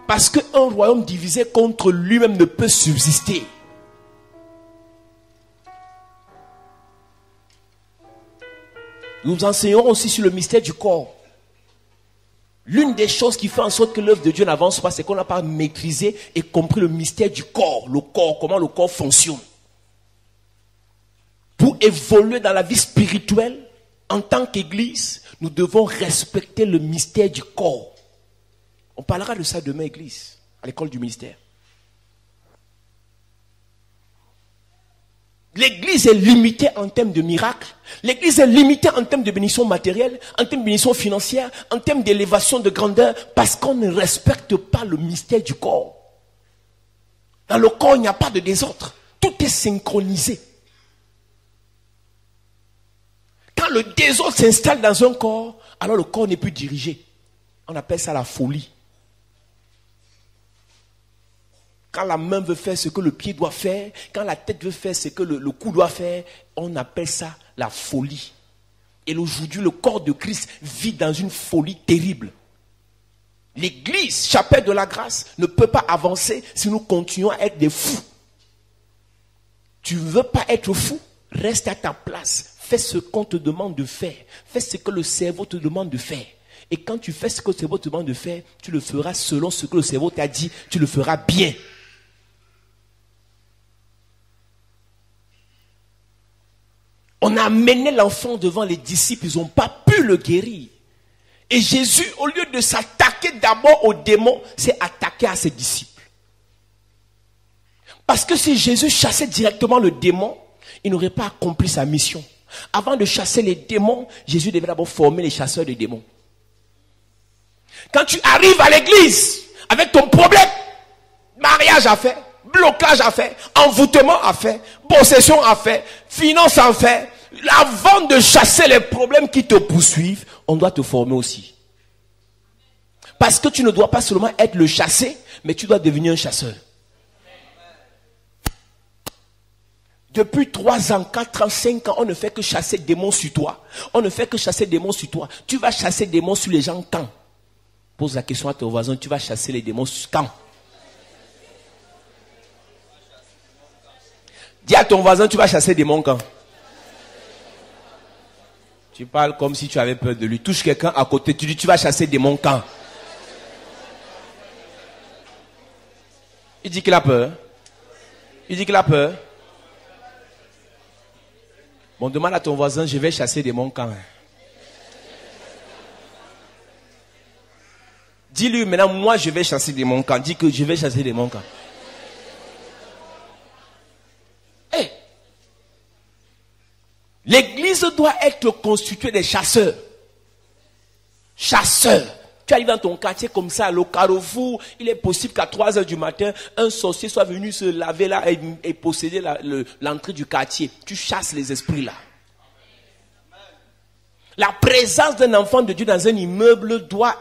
Parce qu'un royaume divisé contre lui-même ne peut subsister. Nous enseignerons aussi sur le mystère du corps. L'une des choses qui fait en sorte que l'œuvre de Dieu n'avance pas, c'est qu'on n'a pas maîtrisé et compris le mystère du corps. Le corps, comment le corps fonctionne. Pour évoluer dans la vie spirituelle, en tant qu'Église, nous devons respecter le mystère du corps. On parlera de ça demain, Église, à l'école du ministère. L'Église est limitée en termes de miracles. L'Église est limitée en termes de bénédiction matérielle, en termes de bénédiction financière, en termes d'élévation de grandeur, parce qu'on ne respecte pas le mystère du corps. Dans le corps, il n'y a pas de désordre. Tout est synchronisé. Quand le désordre s'installe dans un corps, alors le corps n'est plus dirigé. On appelle ça la folie. Quand la main veut faire ce que le pied doit faire, quand la tête veut faire ce que le cou doit faire, on appelle ça la folie. Et aujourd'hui, le corps de Christ vit dans une folie terrible. L'église, chapelle de la grâce, ne peut pas avancer si nous continuons à être des fous. Tu ne veux pas être fou? Reste à ta place. Fais ce qu'on te demande de faire. Fais ce que le cerveau te demande de faire. Et quand tu fais ce que le cerveau te demande de faire, tu le feras selon ce que le cerveau t'a dit. Tu le feras bien. On a amené l'enfant devant les disciples, ils n'ont pas pu le guérir. Et Jésus, au lieu de s'attaquer d'abord aux démons, s'est attaqué à ses disciples. Parce que si Jésus chassait directement le démon, il n'aurait pas accompli sa mission. Avant de chasser les démons, Jésus devait d'abord former les chasseurs de démons. Quand tu arrives à l'église avec ton problème, mariage à faire, blocage à faire, envoûtement à faire, possession à faire, finance à faire, avant de chasser les problèmes qui te poursuivent, on doit te former aussi. Parce que tu ne dois pas seulement être le chassé, mais tu dois devenir un chasseur. Depuis 3 ans, 4 ans, 5 ans, on ne fait que chasser des démons sur toi. On ne fait que chasser des démons sur toi. Tu vas chasser des démons sur les gens quand? Pose la question à ton voisin, tu vas chasser les démons quand? Dis à ton voisin, tu vas chasser des démons quand? Tu parles comme si tu avais peur de lui. Touche quelqu'un à côté, tu dis, tu vas chasser des démons quand? Il dit qu'il a peur. Il dit qu'il a peur. Bon, demande à ton voisin, je vais chasser des démons quand? Dis-lui maintenant, moi je vais chasser des démons quand? Dis que je vais chasser des démons quand? Hey. L'église doit être constituée des chasseurs. Chasseurs. Tu arrives dans ton quartier comme ça, au carrefour, il est possible qu'à 3 heures du matin, un sorcier soit venu se laver là et posséder l'entrée du quartier. Tu chasses les esprits là. La présence d'un enfant de Dieu dans un immeuble doit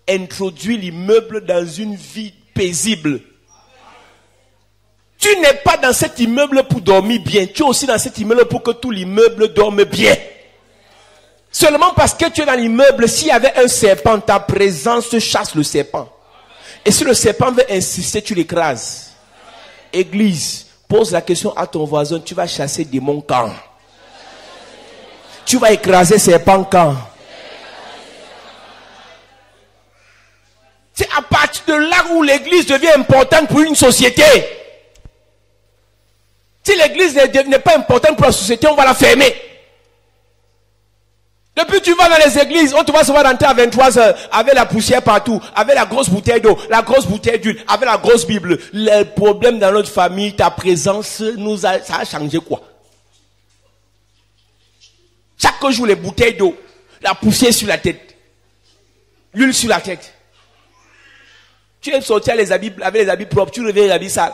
introduire l'immeuble dans une vie paisible. Tu n'es pas dans cet immeuble pour dormir bien. Tu es aussi dans cet immeuble pour que tout l'immeuble dorme bien. Seulement parce que tu es dans l'immeuble, s'il y avait un serpent, ta présence chasse le serpent. Et si le serpent veut insister, tu l'écrases. Église, pose la question à ton voisin, tu vas chasser des démons quand? Tu vas écraser serpent quand? C'est à partir de là où l'église devient importante pour une société. Si l'église n'est pas importante pour la société, on va la fermer. Depuis tu vas dans les églises, on te voit souvent rentrer à 23 heures, avec la poussière partout, avec la grosse bouteille d'eau, la grosse bouteille d'huile, avec la grosse Bible. Le problème dans notre famille, ta présence, ça a changé quoi? Chaque jour, les bouteilles d'eau, la poussière sur la tête, l'huile sur la tête. Tu aimes sortir avec les habits propres, tu reviens les habits sales.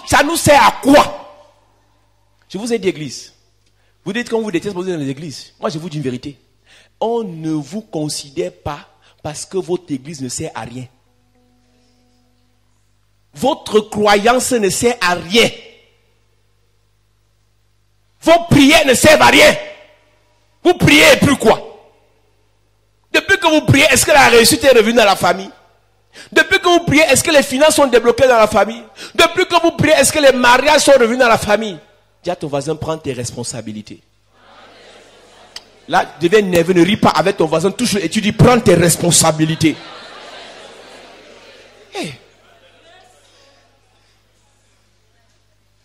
Ça nous sert à quoi? Je vous ai dit église. Vous dites qu'on vous déteste dans les églises. Moi, je vous dis une vérité. On ne vous considère pas parce que votre église ne sert à rien. Votre croyance ne sert à rien. Vos prières ne servent à rien. Vous priez et plus quoi? Depuis que vous priez, est-ce que la réussite est revenue dans la famille? Depuis que vous priez, est-ce que les finances sont débloquées dans la famille? Depuis que vous priez, est-ce que les mariages sont revenus dans la famille? Dis à ton voisin, prends tes responsabilités. Là, deviens nerveux, ne ris pas avec ton voisin, touche-le et tu dis, prends tes responsabilités. Hey.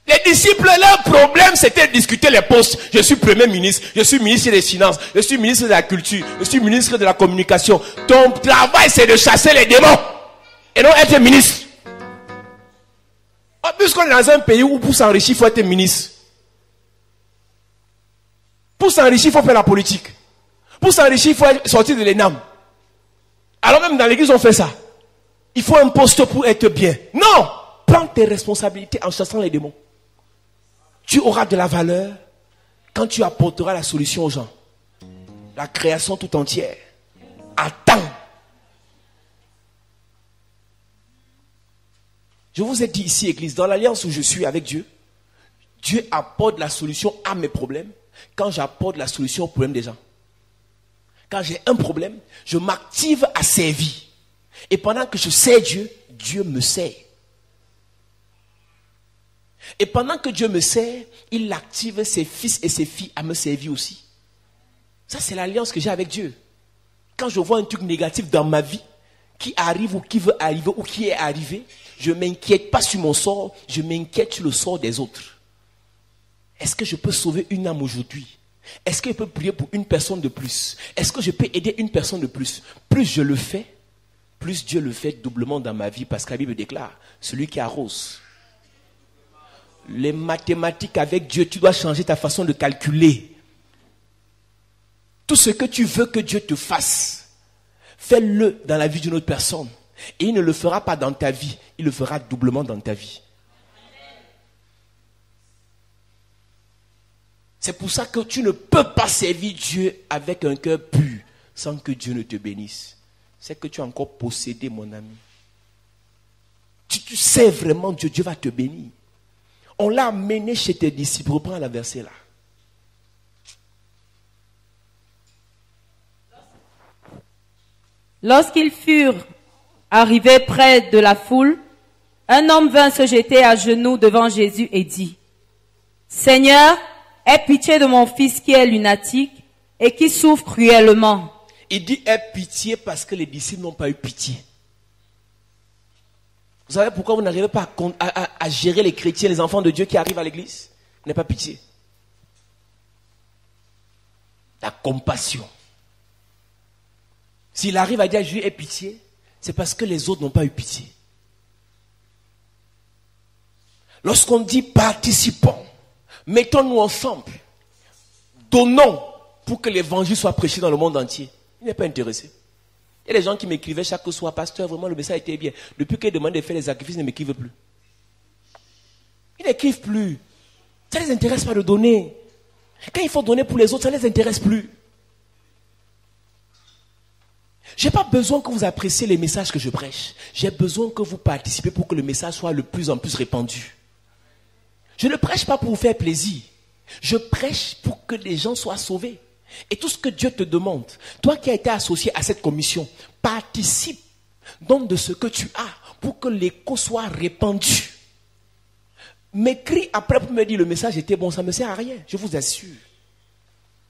Les disciples, leur problème, c'était de discuter les postes. Je suis premier ministre, je suis ministre des Finances, je suis ministre de la Culture, je suis ministre de la Communication. Ton travail, c'est de chasser les démons et non être ministre. Puisqu'on est dans un pays où pour s'enrichir, il faut être ministre. Pour s'enrichir, il faut faire la politique. Pour s'enrichir, il faut sortir de l'ENAM. Alors même dans l'église, on fait ça. Il faut un poste pour être bien. Non! Prends tes responsabilités en chassant les démons. Tu auras de la valeur quand tu apporteras la solution aux gens. La création tout entière attend. Je vous ai dit ici, église, dans l'alliance où je suis avec Dieu, Dieu apporte la solution à mes problèmes quand j'apporte la solution aux problèmes des gens. Quand j'ai un problème, je m'active à servir. Et pendant que je sers Dieu, Dieu me sert. Et pendant que Dieu me sert, il active ses fils et ses filles à me servir aussi. Ça, c'est l'alliance que j'ai avec Dieu. Quand je vois un truc négatif dans ma vie, qui arrive ou qui veut arriver ou qui est arrivé, je ne m'inquiète pas sur mon sort, je m'inquiète sur le sort des autres. Est-ce que je peux sauver une âme aujourd'hui? Est-ce que je peux prier pour une personne de plus? Est-ce que je peux aider une personne de plus? Plus je le fais, plus Dieu le fait doublement dans ma vie, parce que la Bible déclare, celui qui arrose. Les mathématiques avec Dieu, tu dois changer ta façon de calculer. Tout ce que tu veux que Dieu te fasse, fais-le dans la vie d'une autre personne. Et il ne le fera pas dans ta vie, il le fera doublement dans ta vie. C'est pour ça que tu ne peux pas servir Dieu avec un cœur pur sans que Dieu ne te bénisse. c'est que tu es encore possédé, mon ami. Tu sais vraiment Dieu, Dieu va te bénir. On l'a amené chez tes disciples. Reprends la verset là. Lorsqu'ils furent arrivés près de la foule, un homme vint se jeter à genoux devant Jésus et dit, « Seigneur, aie pitié de mon fils qui est lunatique et qui souffre cruellement. » Il dit, aie pitié parce que les disciples n'ont pas eu pitié. Vous savez pourquoi vous n'arrivez pas à gérer les chrétiens, les enfants de Dieu qui arrivent à l'église? Vous n'avez pas pitié. La compassion. S'il arrive à dire Jésus aie pitié, c'est parce que les autres n'ont pas eu pitié. Lorsqu'on dit participons, mettons-nous ensemble, donnons pour que l'évangile soit prêché dans le monde entier. Il n'est pas intéressé. Il y a des gens qui m'écrivaient chaque soir, pasteur, vraiment le message était bien. Depuis qu'ils demandent de faire les sacrifices, ils ne m'écrivent plus. Ils n'écrivent plus. Ça ne les intéresse pas de donner. Quand il faut donner pour les autres, ça ne les intéresse plus. Je n'ai pas besoin que vous appréciez les messages que je prêche. J'ai besoin que vous participez pour que le message soit de plus en plus répandu. Je ne prêche pas pour vous faire plaisir. Je prêche pour que les gens soient sauvés. Et tout ce que Dieu te demande, toi qui as été associé à cette commission, participe, donne de ce que tu as pour que l'écho soit répandu. M'écris après pour me dire le message était bon, ça ne me sert à rien, je vous assure.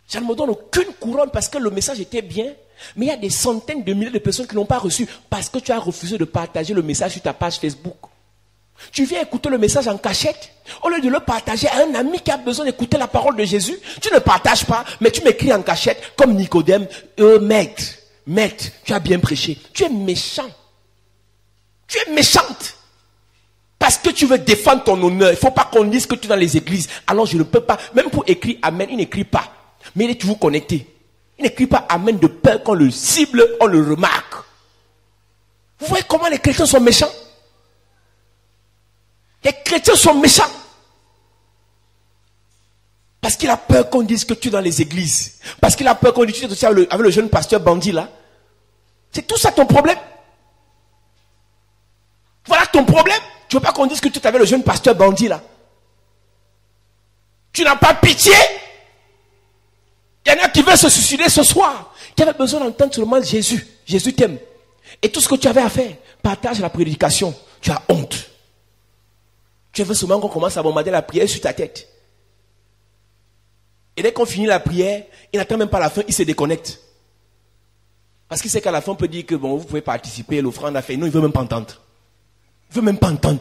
Ça ne me donne aucune couronne parce que le message était bien, mais il y a des centaines de milliers de personnes qui n'ont pas reçu parce que tu as refusé de partager le message sur ta page Facebook. Tu viens écouter le message en cachette. Au lieu de le partager à un ami qui a besoin d'écouter la parole de Jésus, tu ne partages pas, mais tu m'écris en cachette comme Nicodème. Maître, tu as bien prêché. Tu es méchant. Tu es méchante. Parce que tu veux défendre ton honneur. Il ne faut pas qu'on dise que tu es dans les églises. Alors je ne peux pas. Même pour écrire Amen, il n'écrit pas. Mais il est toujours connecté. Il n'écrit pas Amen de peur qu'on le cible, on le remarque. Vous voyez comment les chrétiens sont méchants? Les chrétiens sont méchants. Parce qu'il a peur qu'on dise que tu es dans les églises. Parce qu'il a peur qu'on dise que tu es avec le jeune pasteur bandit là. C'est tout ça ton problème. Voilà ton problème. Tu ne veux pas qu'on dise que tu es avec le jeune pasteur bandit là. Tu n'as pas pitié. Il y en a qui veulent se suicider ce soir. Qui avaient besoin d'entendre seulement Jésus. Jésus t'aime. Et tout ce que tu avais à faire, partage la prédication. Tu as honte. Tu veux seulement qu'on commence à bombarder la prière sur ta tête. Et dès qu'on finit la prière, il n'attend même pas la fin, il se déconnecte. Parce qu'il sait qu'à la fin, on peut dire que bon, vous pouvez participer, l'offrande a fait. Non, il ne veut même pas entendre. Il ne veut même pas entendre.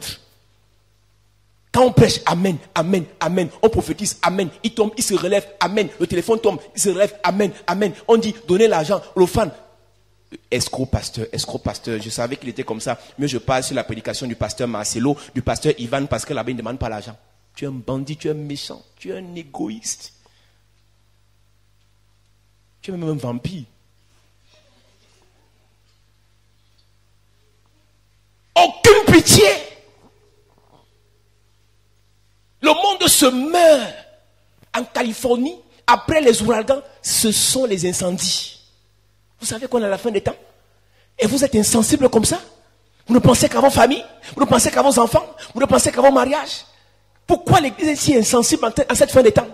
Quand on prêche, Amen, Amen, Amen, on prophétise, Amen, il tombe, il se relève, Amen, le téléphone tombe, il se relève, Amen, Amen. On dit, donnez l'argent, l'offrande. Escroc pasteur, je savais qu'il était comme ça. Mais je parle sur la prédication du pasteur Marcelo, du pasteur Ivan, parce que là-bas, il ne demande pas l'argent. Tu es un bandit, tu es un méchant, tu es un égoïste. Tu es même un vampire. Aucune pitié. Le monde se meurt. En Californie, après les ouragans, ce sont les incendies. Vous savez qu'on est à la fin des temps. Et vous êtes insensible comme ça. Vous ne pensez qu'à vos familles. Vous ne pensez qu'à vos enfants. Vous ne pensez qu'à vos mariages. Pourquoi l'église est si insensible en cette fin des temps?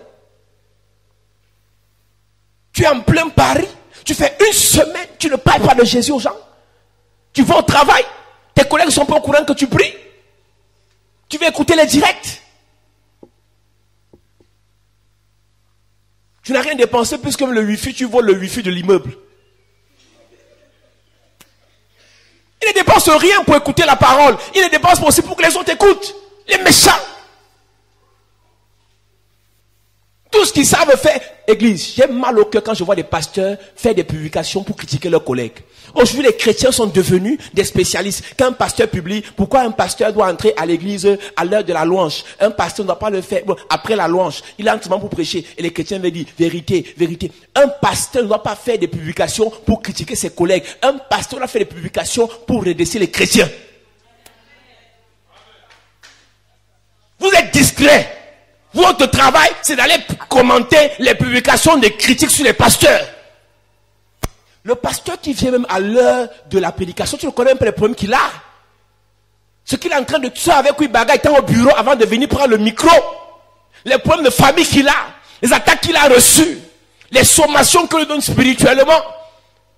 Tu es en plein Paris. Tu fais une semaine. Tu ne parles pas de Jésus aux gens. Tu vas au travail. Tes collègues ne sont pas au courant que tu pries. Tu vas écouter les directs. Tu n'as rien dépensé plus que le wifi. Tu voles le wifi de l'immeuble. Il ne dépense rien pour écouter la parole. Il ne dépense aussi pour que les autres écoutent. Les méchants. Tout ce qu'ils savent faire. Église, j'ai mal au cœur quand je vois des pasteurs faire des publications pour critiquer leurs collègues. Aujourd'hui, les chrétiens sont devenus des spécialistes. Quand un pasteur publie, pourquoi un pasteur doit entrer à l'église à l'heure de la louange? Un pasteur ne doit pas le faire après la louange. Il entre seulement pour prêcher. Et les chrétiens veulent dire vérité, vérité. Un pasteur ne doit pas faire des publications pour critiquer ses collègues. Un pasteur doit faire des publications pour redresser les chrétiens. Vous êtes discrets. Votre travail, c'est d'aller commenter les publications de critiques sur les pasteurs. Le pasteur qui vient même à l'heure de la prédication, tu ne connais même pas les problèmes qu'il a. Ce qu'il est en train de tuer avec lui, bagarre, étant au bureau avant de venir prendre le micro. Les problèmes de famille qu'il a. Les attaques qu'il a reçues. Les sommations que lui donne spirituellement.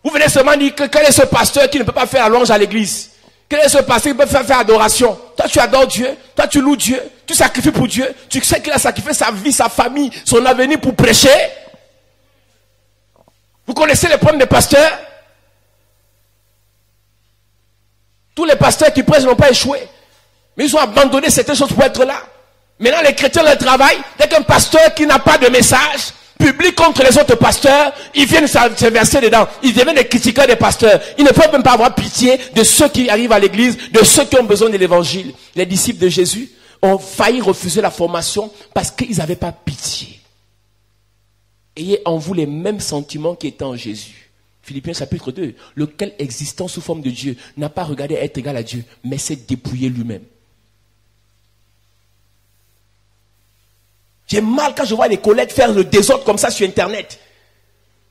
Vous venez seulement dire que quel est ce pasteur qui ne peut pas faire la louange à l'église? Quel est ce pasteur qui peut faire adoration? Toi tu adores Dieu, toi tu loues Dieu, tu sacrifies pour Dieu. Tu sais qu'il a sacrifié sa vie, sa famille, son avenir pour prêcher. Vous connaissez les problèmes des pasteurs? Tous les pasteurs qui prêchent n'ont pas échoué. Mais ils ont abandonné certaines choses pour être là. Maintenant les chrétiens leur travail, dès qu'un pasteur qui n'a pas de message public contre les autres pasteurs, ils viennent se verser dedans. Ils deviennent des critiqueurs des pasteurs. Ils ne peuvent même pas avoir pitié de ceux qui arrivent à l'église, de ceux qui ont besoin de l'évangile. Les disciples de Jésus ont failli refuser la formation parce qu'ils n'avaient pas pitié. Ayez en vous les mêmes sentiments qui étaient en Jésus. Philippiens chapitre 2. Lequel existant sous forme de Dieu n'a pas regardé être égal à Dieu, mais s'est dépouillé lui-même. J'ai mal quand je vois les collègues faire le désordre comme ça sur Internet.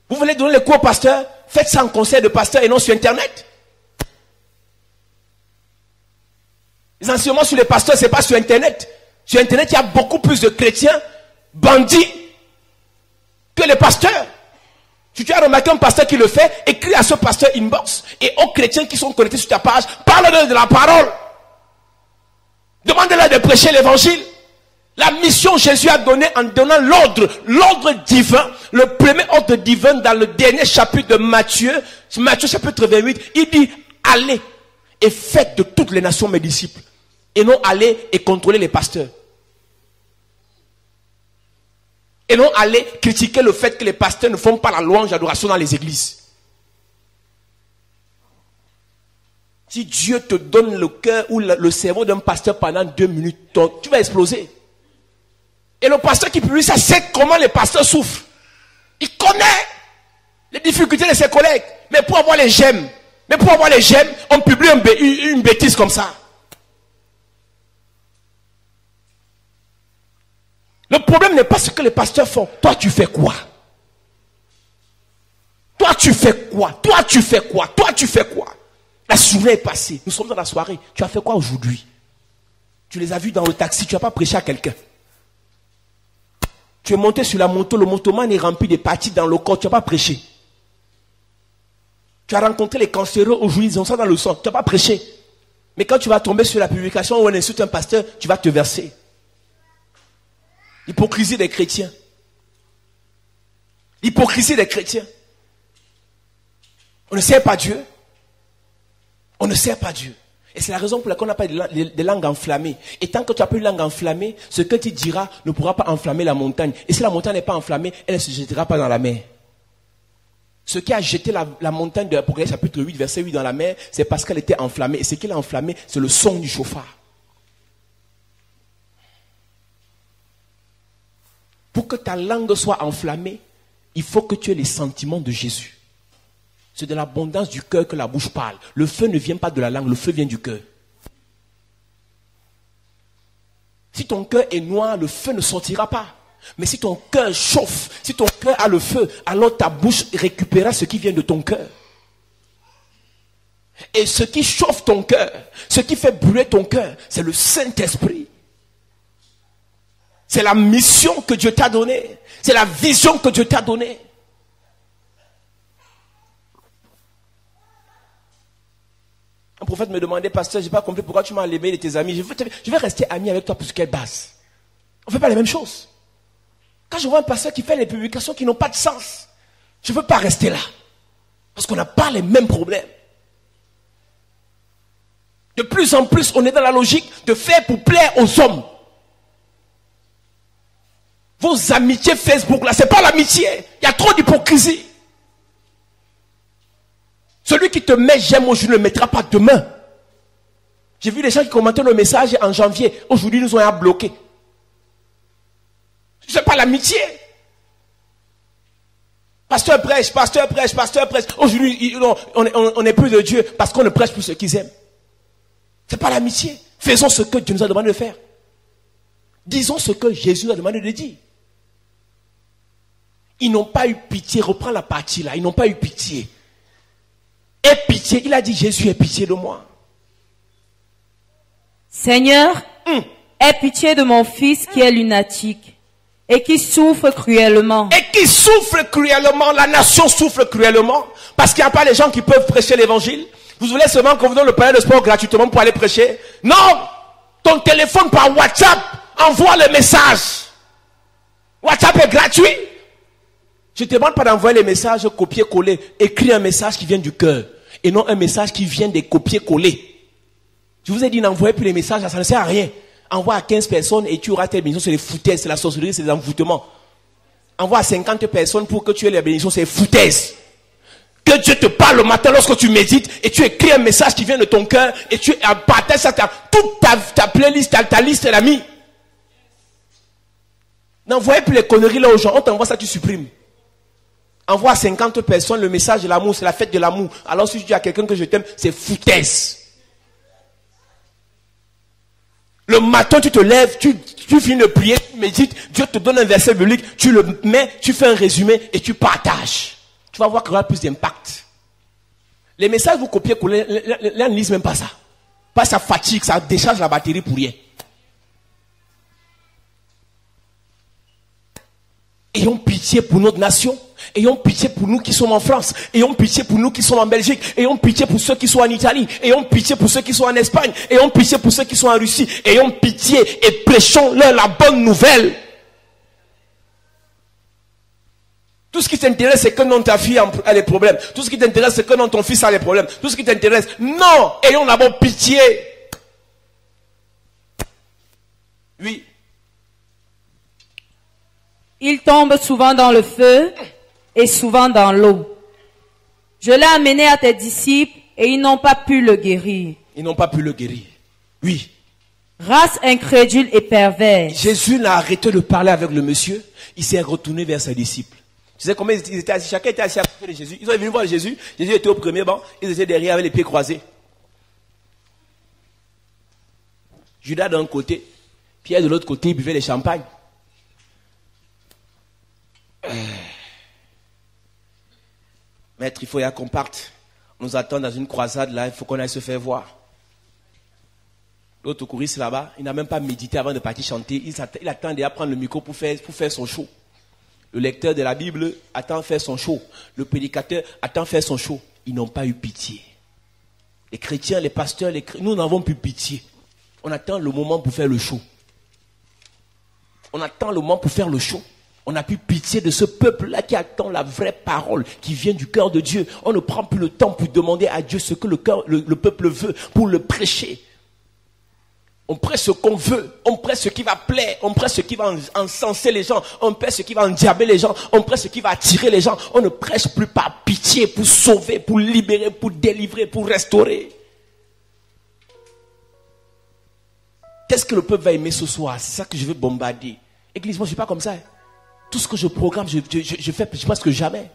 Vous voulez donner les cours au pasteur? Faites ça en conseil de pasteur et non sur Internet. Les enseignements sur les pasteurs, ce n'est pas sur Internet. Sur Internet, il y a beaucoup plus de chrétiens bandits que les pasteurs. Si tu as remarqué un pasteur qui le fait, écris à ce pasteur inbox et aux chrétiens qui sont connectés sur ta page, parle-leur de la parole. Demande-leur de prêcher l'évangile. La mission Jésus a donnée en donnant l'ordre divin, le premier ordre divin dans le dernier chapitre de Matthieu chapitre 28, il dit, allez et faites de toutes les nations mes disciples. Et non allez et contrôler les pasteurs. Et non aller critiquer le fait que les pasteurs ne font pas la louange d'adoration dans les églises. Si Dieu te donne le cœur ou le cerveau d'un pasteur pendant 2 minutes, tu vas exploser. Et le pasteur qui publie ça sait comment les pasteurs souffrent. Il connaît les difficultés de ses collègues. Mais pour avoir les j'aime, on publie une bêtise comme ça. Le problème n'est pas ce que les pasteurs font. Toi, tu fais quoi? Toi, tu fais quoi? Toi, tu fais quoi? Toi, tu fais quoi? La journée est passée. Nous sommes dans la soirée. Tu as fait quoi aujourd'hui? Tu les as vus dans le taxi. Tu n'as pas prêché à quelqu'un. Tu es monté sur la moto. Le motoman est rempli de parties dans le corps. Tu n'as pas prêché. Tu as rencontré les cancéreux aujourd'hui. Ils ont ça dans le sang. Tu n'as pas prêché. Mais quand tu vas tomber sur la publication où on insulte un pasteur, tu vas te verser. L'hypocrisie des chrétiens. L'hypocrisie des chrétiens. On ne sert pas Dieu. On ne sert pas Dieu. Et c'est la raison pour laquelle on n'a pas de langue enflammée. Et tant que tu n'as pas une langue enflammée, ce que tu diras ne pourra pas enflammer la montagne. Et si la montagne n'est pas enflammée, elle ne se jettera pas dans la mer. Ce qui a jeté la montagne de l'Apocalypse chapitre 8, verset 8 dans la mer, c'est parce qu'elle était enflammée. Et ce qui l'a enflammée, c'est le son du chauffard. Pour que ta langue soit enflammée, il faut que tu aies les sentiments de Jésus. C'est de l'abondance du cœur que la bouche parle. Le feu ne vient pas de la langue, le feu vient du cœur. Si ton cœur est noir, le feu ne sortira pas. Mais si ton cœur chauffe, si ton cœur a le feu, alors ta bouche récupérera ce qui vient de ton cœur. Et ce qui chauffe ton cœur, ce qui fait brûler ton cœur, c'est le Saint-Esprit. C'est la mission que Dieu t'a donnée. C'est la vision que Dieu t'a donnée. Un prophète me demandait, pasteur, je n'ai pas compris pourquoi tu m'as enlevé de tes amis. Je vais rester ami avec toi pour quelle base? On ne fait pas les mêmes choses. Quand je vois un pasteur qui fait des publications qui n'ont pas de sens, je ne veux pas rester là. Parce qu'on n'a pas les mêmes problèmes. De plus en plus, on est dans la logique de faire pour plaire aux hommes. Vos amitiés Facebook, là, ce n'est pas l'amitié. Il y a trop d'hypocrisie. Celui qui te met j'aime aujourd'hui ne le mettra pas demain. J'ai vu des gens qui commentaient le message en janvier. Aujourd'hui, nous ont bloqué. Ce n'est pas l'amitié. Pasteur prêche, pasteur prêche, pasteur prêche. Aujourd'hui, on n'est plus de Dieu parce qu'on ne prêche plus ce qu'ils aiment. Ce n'est pas l'amitié. Faisons ce que Dieu nous a demandé de faire. Disons ce que Jésus nous a demandé de dire. Ils n'ont pas eu pitié. Reprends la partie là. Ils n'ont pas eu pitié. Aie pitié. Il a dit, Jésus, aie pitié de moi. Seigneur, aie pitié de mon fils qui est lunatique et qui souffre cruellement. Et qui souffre cruellement. La nation souffre cruellement. Parce qu'il n'y a pas les gens qui peuvent prêcher l'évangile. Vous voulez seulement qu'on vous donne le palais de sport gratuitement pour aller prêcher? Non! Ton téléphone par WhatsApp, envoie le message. WhatsApp est gratuit. Je ne te demande pas d'envoyer les messages copier-coller. Écris un message qui vient du cœur. Et non un message qui vient des copier-coller. Je vous ai dit n'envoyez plus les messages, ça ne sert à rien. Envoie à 15 personnes et tu auras tes bénédictions, c'est les foutaises, c'est la sorcellerie, c'est des envoûtements. Envoie à 50 personnes pour que tu aies les bénédictions, c'est les foutaises. Que Dieu te parle le matin lorsque tu médites et tu écris un message qui vient de ton cœur et tu partages ça, toute ta playlist, ta liste est mis. N'envoyez plus les conneries là aux gens, on t'envoie ça, tu supprimes. Envoie à 50 personnes le message de l'amour, c'est la fête de l'amour. Alors si tu dis à quelqu'un que je t'aime, c'est foutaise. Le matin, tu te lèves, tu finis de prier, tu médites, Dieu te donne un verset biblique, tu le mets, tu fais un résumé et tu partages. Tu vas voir qu'il y aura plus d'impact. Les messages, vous copiez, là, ne lisent même pas ça. Pas ça fatigue, ça décharge la batterie pour rien. Ayons pitié pour notre nation. Ayons pitié pour nous qui sommes en France. Ayons pitié pour nous qui sommes en Belgique. Ayons pitié pour ceux qui sont en Italie. Ayons pitié pour ceux qui sont en Espagne. Ayons pitié pour ceux qui sont en Russie. Ayons pitié et prêchons-leur la bonne nouvelle. Tout ce qui t'intéresse, c'est que non, ta fille a des problèmes. Tout ce qui t'intéresse, c'est que non, ton fils a des problèmes. Tout ce qui t'intéresse, non, ayons d'abord pitié. Oui. Il tombe souvent dans le feu et souvent dans l'eau. Je l'ai amené à tes disciples et ils n'ont pas pu le guérir. Ils n'ont pas pu le guérir. Oui. Race incrédule et perverse. Jésus n'a arrêté de parler avec le monsieur. Il s'est retourné vers ses disciples. Tu sais combien ils étaient assis? Chacun était assis à côté de Jésus. Ils sont venus voir Jésus. Jésus était au premier banc. Ils étaient derrière avec les pieds croisés. Judas d'un côté, Pierre de l'autre côté, il buvait les champagnes. Maître, il faut qu'on parte. On nous attend dans une croisade là, il faut qu'on aille se faire voir. L'autre couriste là-bas, il n'a même pas médité avant de partir chanter. Il attendait à prendre le micro pour faire son show. Le lecteur de la Bible attend faire son show. Le prédicateur attend faire son show. Ils n'ont pas eu pitié. Les chrétiens, les pasteurs, nous n'avons plus pitié. On attend le moment pour faire le show. On attend le moment pour faire le show. On n'a plus pitié de ce peuple-là qui attend la vraie parole qui vient du cœur de Dieu. On ne prend plus le temps pour demander à Dieu ce que le peuple veut pour le prêcher. On prêche ce qu'on veut, on prêche ce qui va plaire, on prêche ce qui va encenser les gens, on prêche ce qui va endiabler les gens, on prêche ce qui va attirer les gens. On ne prêche plus par pitié pour sauver, pour libérer, pour délivrer, pour restaurer. Qu'est-ce que le peuple va aimer ce soir? C'est ça que je veux bombarder. Église, moi je ne suis pas comme ça. Tout ce que je programme, je fais presque jamais.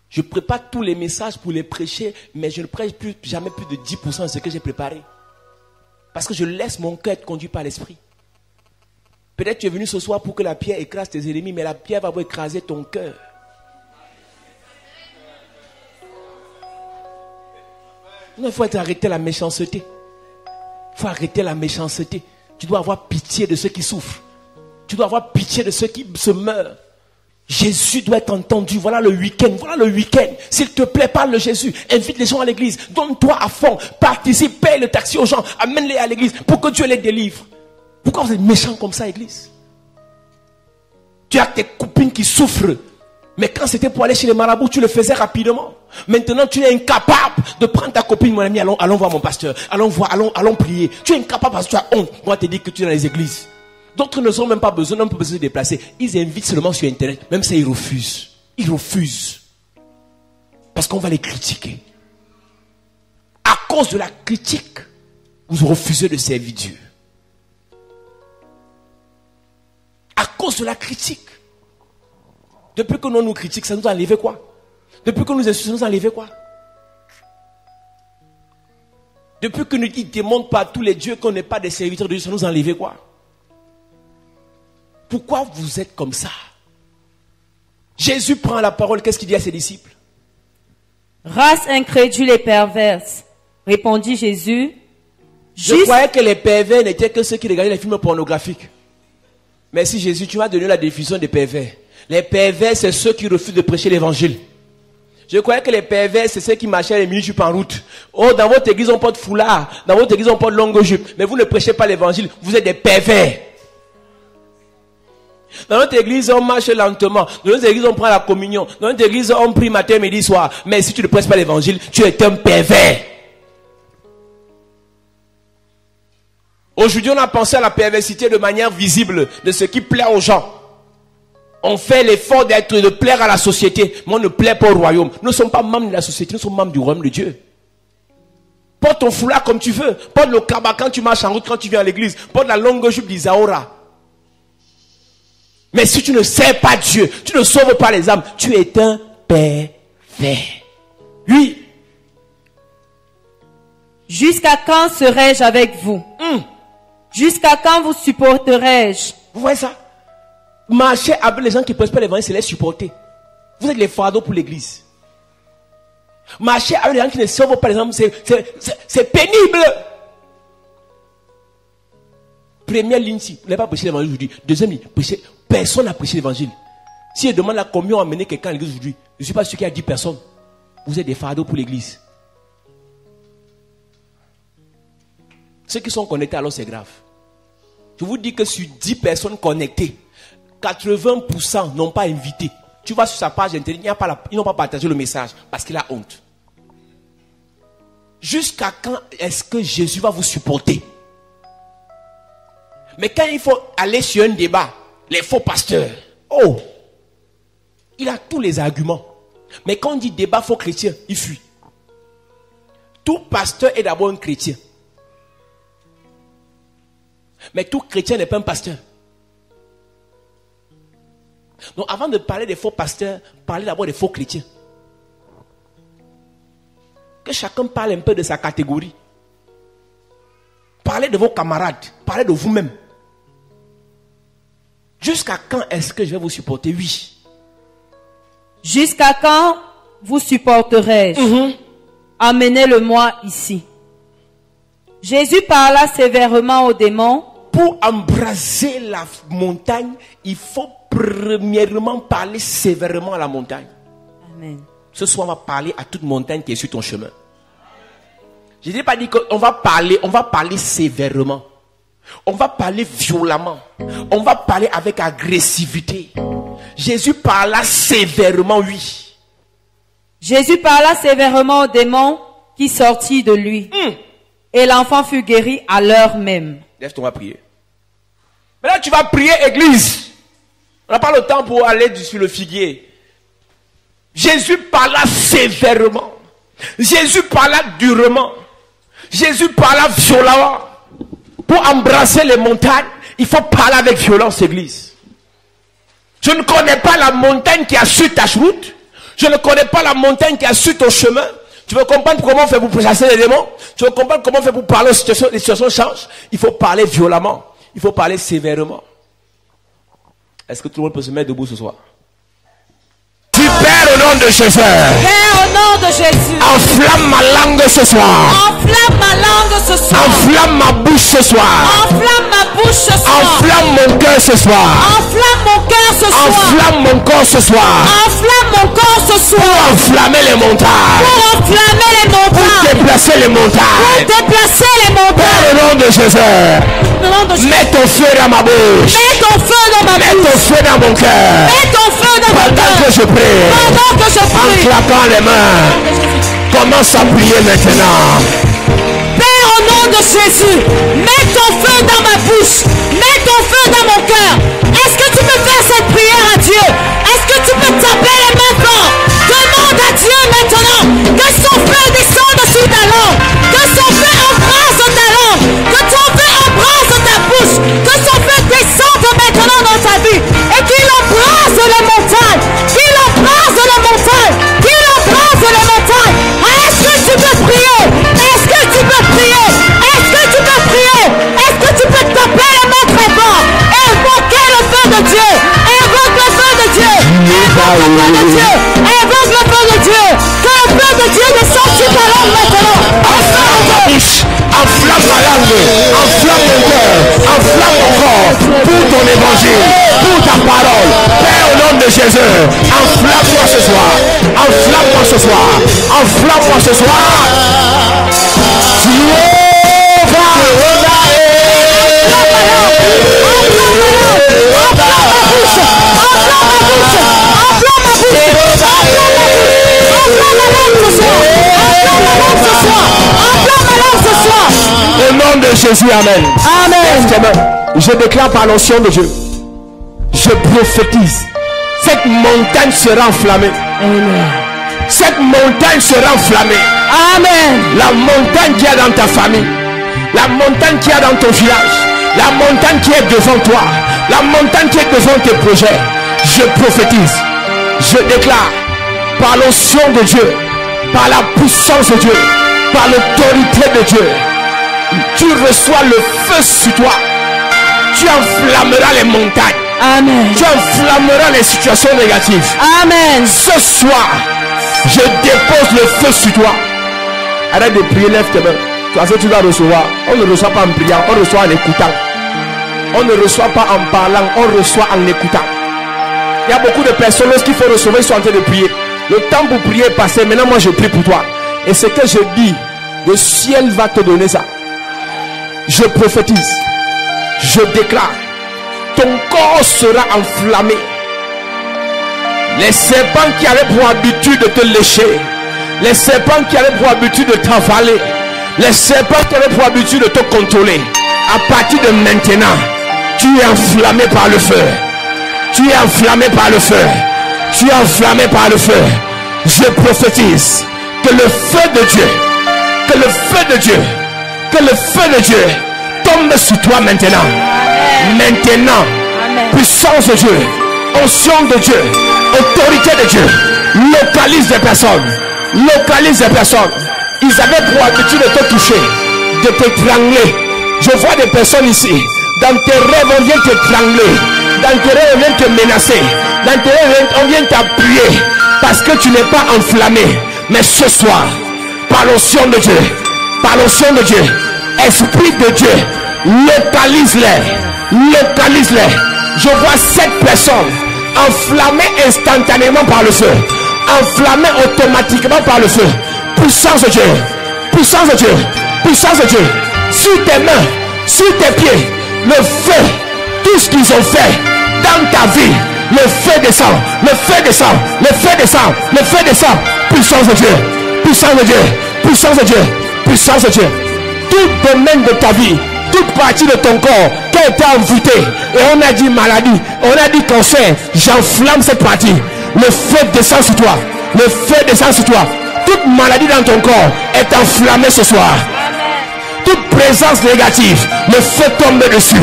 Je prépare tous les messages pour les prêcher, mais je ne prêche jamais plus de 10% de ce que j'ai préparé. Parce que je laisse mon cœur être conduit par l'esprit. Peut-être tu es venu ce soir pour que la pierre écrase tes ennemis, mais la pierre va vous écraser ton cœur. Non, il faut arrêter la méchanceté. Il faut arrêter la méchanceté. Tu dois avoir pitié de ceux qui souffrent. Tu dois avoir pitié de ceux qui se meurent. Jésus doit être entendu. Voilà le week-end. Voilà le week-end. S'il te plaît, parle de Jésus. Invite les gens à l'église. Donne-toi à fond. Participe, paye le taxi aux gens. Amène-les à l'église pour que Dieu les délivre. Pourquoi vous êtes méchants comme ça, église? Tu as tes copines qui souffrent. Mais quand c'était pour aller chez les marabouts, tu le faisais rapidement. Maintenant, tu es incapable de prendre ta copine, mon ami. Allons voir mon pasteur. Allons prier. Tu es incapable parce que tu as honte. Moi, te dis que tu es dans les églises. D'autres ne ont même pas besoin, n'ont pas besoin de se déplacer. Ils invitent seulement sur Internet. Même ça, ils refusent. Ils refusent. Parce qu'on va les critiquer. À cause de la critique, vous refusez de servir Dieu. À cause de la critique. Depuis que nous critiquons, ça nous a enlevé quoi? Depuis que nous insultons, ça nous a enlevé quoi? Depuis que nous démontrons par tous les dieux qu'on n'est pas des serviteurs de Dieu, ça nous a enlevé quoi? Pourquoi vous êtes comme ça? Jésus prend la parole, qu'est-ce qu'il dit à ses disciples? Race incrédule et perverse, répondit Jésus. Je croyais que les pervers n'étaient que ceux qui regardaient les films pornographiques. Merci Jésus, tu m'as donné la définition des pervers. Les pervers, c'est ceux qui refusent de prêcher l'évangile. Je croyais que les pervers, c'est ceux qui marchaient les mini-jupes en route. Oh, dans votre église, on porte foulard. Dans votre église, on porte longue jupe. Mais vous ne prêchez pas l'évangile. Vous êtes des pervers. Dans notre église, on marche lentement. Dans notre église, on prend la communion. Dans notre église, on prie matin, midi, soir. Mais si tu ne prêches pas l'évangile, tu es un pervers. Aujourd'hui, on a pensé à la perversité de manière visible, de ce qui plaît aux gens. On fait l'effort de plaire à la société, mais on ne plaît pas au royaume. Nous ne sommes pas membres de la société, nous sommes membres du royaume de Dieu. Porte ton foulard comme tu veux. Porte le kaba quand tu marches en route, quand tu viens à l'église. Porte la longue jupe d'Isaora. Mais si tu ne sers pas Dieu, tu ne sauves pas les âmes, tu es un pervers. Oui. Jusqu'à quand serai-je avec vous? Jusqu'à quand vous supporterai-je? Vous voyez ça? Marcher avec les gens qui ne prêchent pas l'évangile, c'est les supporter. Vous êtes les fardeaux pour l'église. Marcher avec les gens qui ne sauvent pas les âmes, c'est pénible. Première ligne, si vous n'avez pas prêché l'évangile aujourd'hui. Deuxième ligne, personne n'a prêché l'évangile. Si je demande la combien a amené quelqu'un à l'église aujourd'hui, je ne suis pas sûr qu'il y a 10 personnes. Vous êtes des fardeaux pour l'église. Ceux qui sont connectés, alors c'est grave. Je vous dis que sur 10 personnes connectées, 80% n'ont pas invité. Tu vas sur sa page internet, ils n'ont pas partagé le message parce qu'il a honte. Jusqu'à quand est-ce que Jésus va vous supporter? Mais quand il faut aller sur un débat, les faux pasteurs, oh, il a tous les arguments. Mais quand on dit débat faux chrétien, il fuit. Tout pasteur est d'abord un chrétien. Mais tout chrétien n'est pas un pasteur. Donc avant de parler des faux pasteurs, parlez d'abord des faux chrétiens. Que chacun parle un peu de sa catégorie. Parlez de vos camarades. Parlez de vous-même. Jusqu'à quand est-ce que je vais vous supporter? Oui. Jusqu'à quand vous supporterai-je? Amenez-le-moi ici. Jésus parla sévèrement aux démons. Pour embraser la montagne, il faut premièrement parler sévèrement à la montagne. Amen. Ce soir, on va parler à toute montagne qui est sur ton chemin. Je n'ai pas dit qu'on va parler sévèrement. On va parler violemment. On va parler avec agressivité. Jésus parla sévèrement, oui. Jésus parla sévèrement aux démons qui sortit de lui. Et l'enfant fut guéri à l'heure même. Lève-toi, on va prier. Maintenant, tu vas prier, église. On n'a pas le temps pour aller sur le figuier. Jésus parla sévèrement. Jésus parla durement. Jésus parla violemment. Pour embrasser les montagnes, il faut parler avec violence, église. Je ne connais pas la montagne qui a sur ta route. Je ne connais pas la montagne qui a sur ton chemin. Tu veux comprendre comment on fait pour chasser les démons? Tu veux comprendre comment on fait pour parler aux situations? Les situations changent. Il faut parler violemment. Il faut parler sévèrement. Est-ce que tout le monde peut se mettre debout ce soir? Tu Père au nom de Jésus. Père au nom de Jésus. Enflamme ma langue ce soir. Enflamme ma langue ce soir. Enflamme ma bouche ce soir. Enflamme ma bouche ce soir. Enflamme mon cœur ce soir. Enflamme mon cœur ce soir. Enflamme mon corps ce soir. Enflamme mon corps ce soir. Pour enflammer les montagnes. Pour enflammer les montagnes. Pour déplacer les montagnes. Pour déplacer les montagnes. Père au nom de Jésus. Au nom de Jésus. Mets ton feu dans ma bouche. Mets ton feu dans ma Mets bouche. ton feu dans mon cœur. Mets ton feu dans mon Pendant que cœur. je prie. Pendant que je En prie. claquant les mains. Commence à prier maintenant. Père, au nom de Jésus, mets ton feu dans ma bouche. Mets ton feu dans mon cœur. Est-ce que tu peux faire cette prière à Dieu? Est-ce que tu peux taper les mains fort? Demande à Dieu maintenant que son feu descende sur ta langue. Que son feu embrasse ta langue. Que ton feu embrasse ta bouche. Que son feu descende maintenant dans ta vie. Et qu'il embrasse les montagnes. Qu'il embrasse les montagnes. Qu'il embrasse les montagnes. Est-ce que tu peux prier? Est-ce que tu peux prier? Est-ce que tu peux prier? Est-ce que tu peux taper les mains très fort? Invoquer le feu de Dieu. Invoque le feu de Dieu. Invoque le feu de Dieu. Invoque le feu de Dieu. Que bouche, enflamme ma langue, enflamme mon cœur, enflamme mon corps pour ton évangile, pour ta parole. Père, au nom de Jésus, enflamme-moi ce soir, enflamme-moi ce soir, enflamme-moi ce soir. Au nom de Jésus, amen. Amen. Je déclare par l'onction de Dieu, je prophétise, cette montagne sera enflammée. Amen. Cette montagne sera enflammée. Amen. La montagne qui est dans ta famille, la montagne qui est dans ton village, la montagne qui est devant toi, la montagne qui est devant tes projets, je prophétise, je déclare par l'onction de Dieu, par la puissance de Dieu, par l'autorité de Dieu, tu reçois le feu sur toi. Tu enflammeras les montagnes. Amen. Tu enflammeras les situations négatives. Amen. Ce soir, je dépose le feu sur toi. Arrête de prier, lève tes mains. Tu dois recevoir. On ne reçoit pas en priant, on reçoit en écoutant. On ne reçoit pas en parlant, on reçoit en écoutant. Il y a beaucoup de personnes, lorsqu'il faut recevoir, ils sont en train de prier. Le temps pour prier est passé. Maintenant, moi, je prie pour toi. Et ce que je dis, le ciel va te donner ça. Je prophétise. Je déclare. Ton corps sera enflammé. Les serpents qui avaient pour habitude de te lécher, les serpents qui avaient pour habitude de t'avaler, les serpents qui avaient pour habitude de te contrôler, à partir de maintenant, tu es enflammé par le feu. Tu es enflammé par le feu. Tu es enflammé par le feu. Je prophétise que le feu de Dieu, que le feu de Dieu, que le feu de Dieu tombe sur toi maintenant. Amen. Maintenant. Amen. Puissance de Dieu, onction de Dieu, autorité de Dieu, localise des personnes. Localise des personnes. Ils avaient pour habitude de te toucher, de t'étrangler. Je vois des personnes ici. Dans tes rêves, on vient t'étrangler. Dans tes rêves, on vient te menacer. Dans tes rêves, on vient t'appuyer. Parce que tu n'es pas enflammé. Mais ce soir, par l'onction de Dieu, par l'onction de Dieu, Esprit de Dieu, localise-les. Localise-les. Je vois 7 personnes enflammées instantanément par le feu. Enflammées automatiquement par le feu. Puissance de Dieu. Puissance de Dieu. Puissance de Dieu. Sur tes mains, sur tes pieds, le feu. Tout ce qu'ils ont fait dans ta vie, le feu descend. Le feu descend. Le feu descend. Le feu descend. Puissance de Dieu. Puissance de Dieu. Puissance de Dieu. Puissance de Dieu. Tout domaine de ta vie, toute partie de ton corps qui a été envoûtée, et on a dit maladie, on a dit cancer, j'enflamme cette partie. Le feu descend sur toi. Le feu descend sur toi. Toute maladie dans ton corps est enflammée ce soir. Toute présence négative, le feu tombe dessus.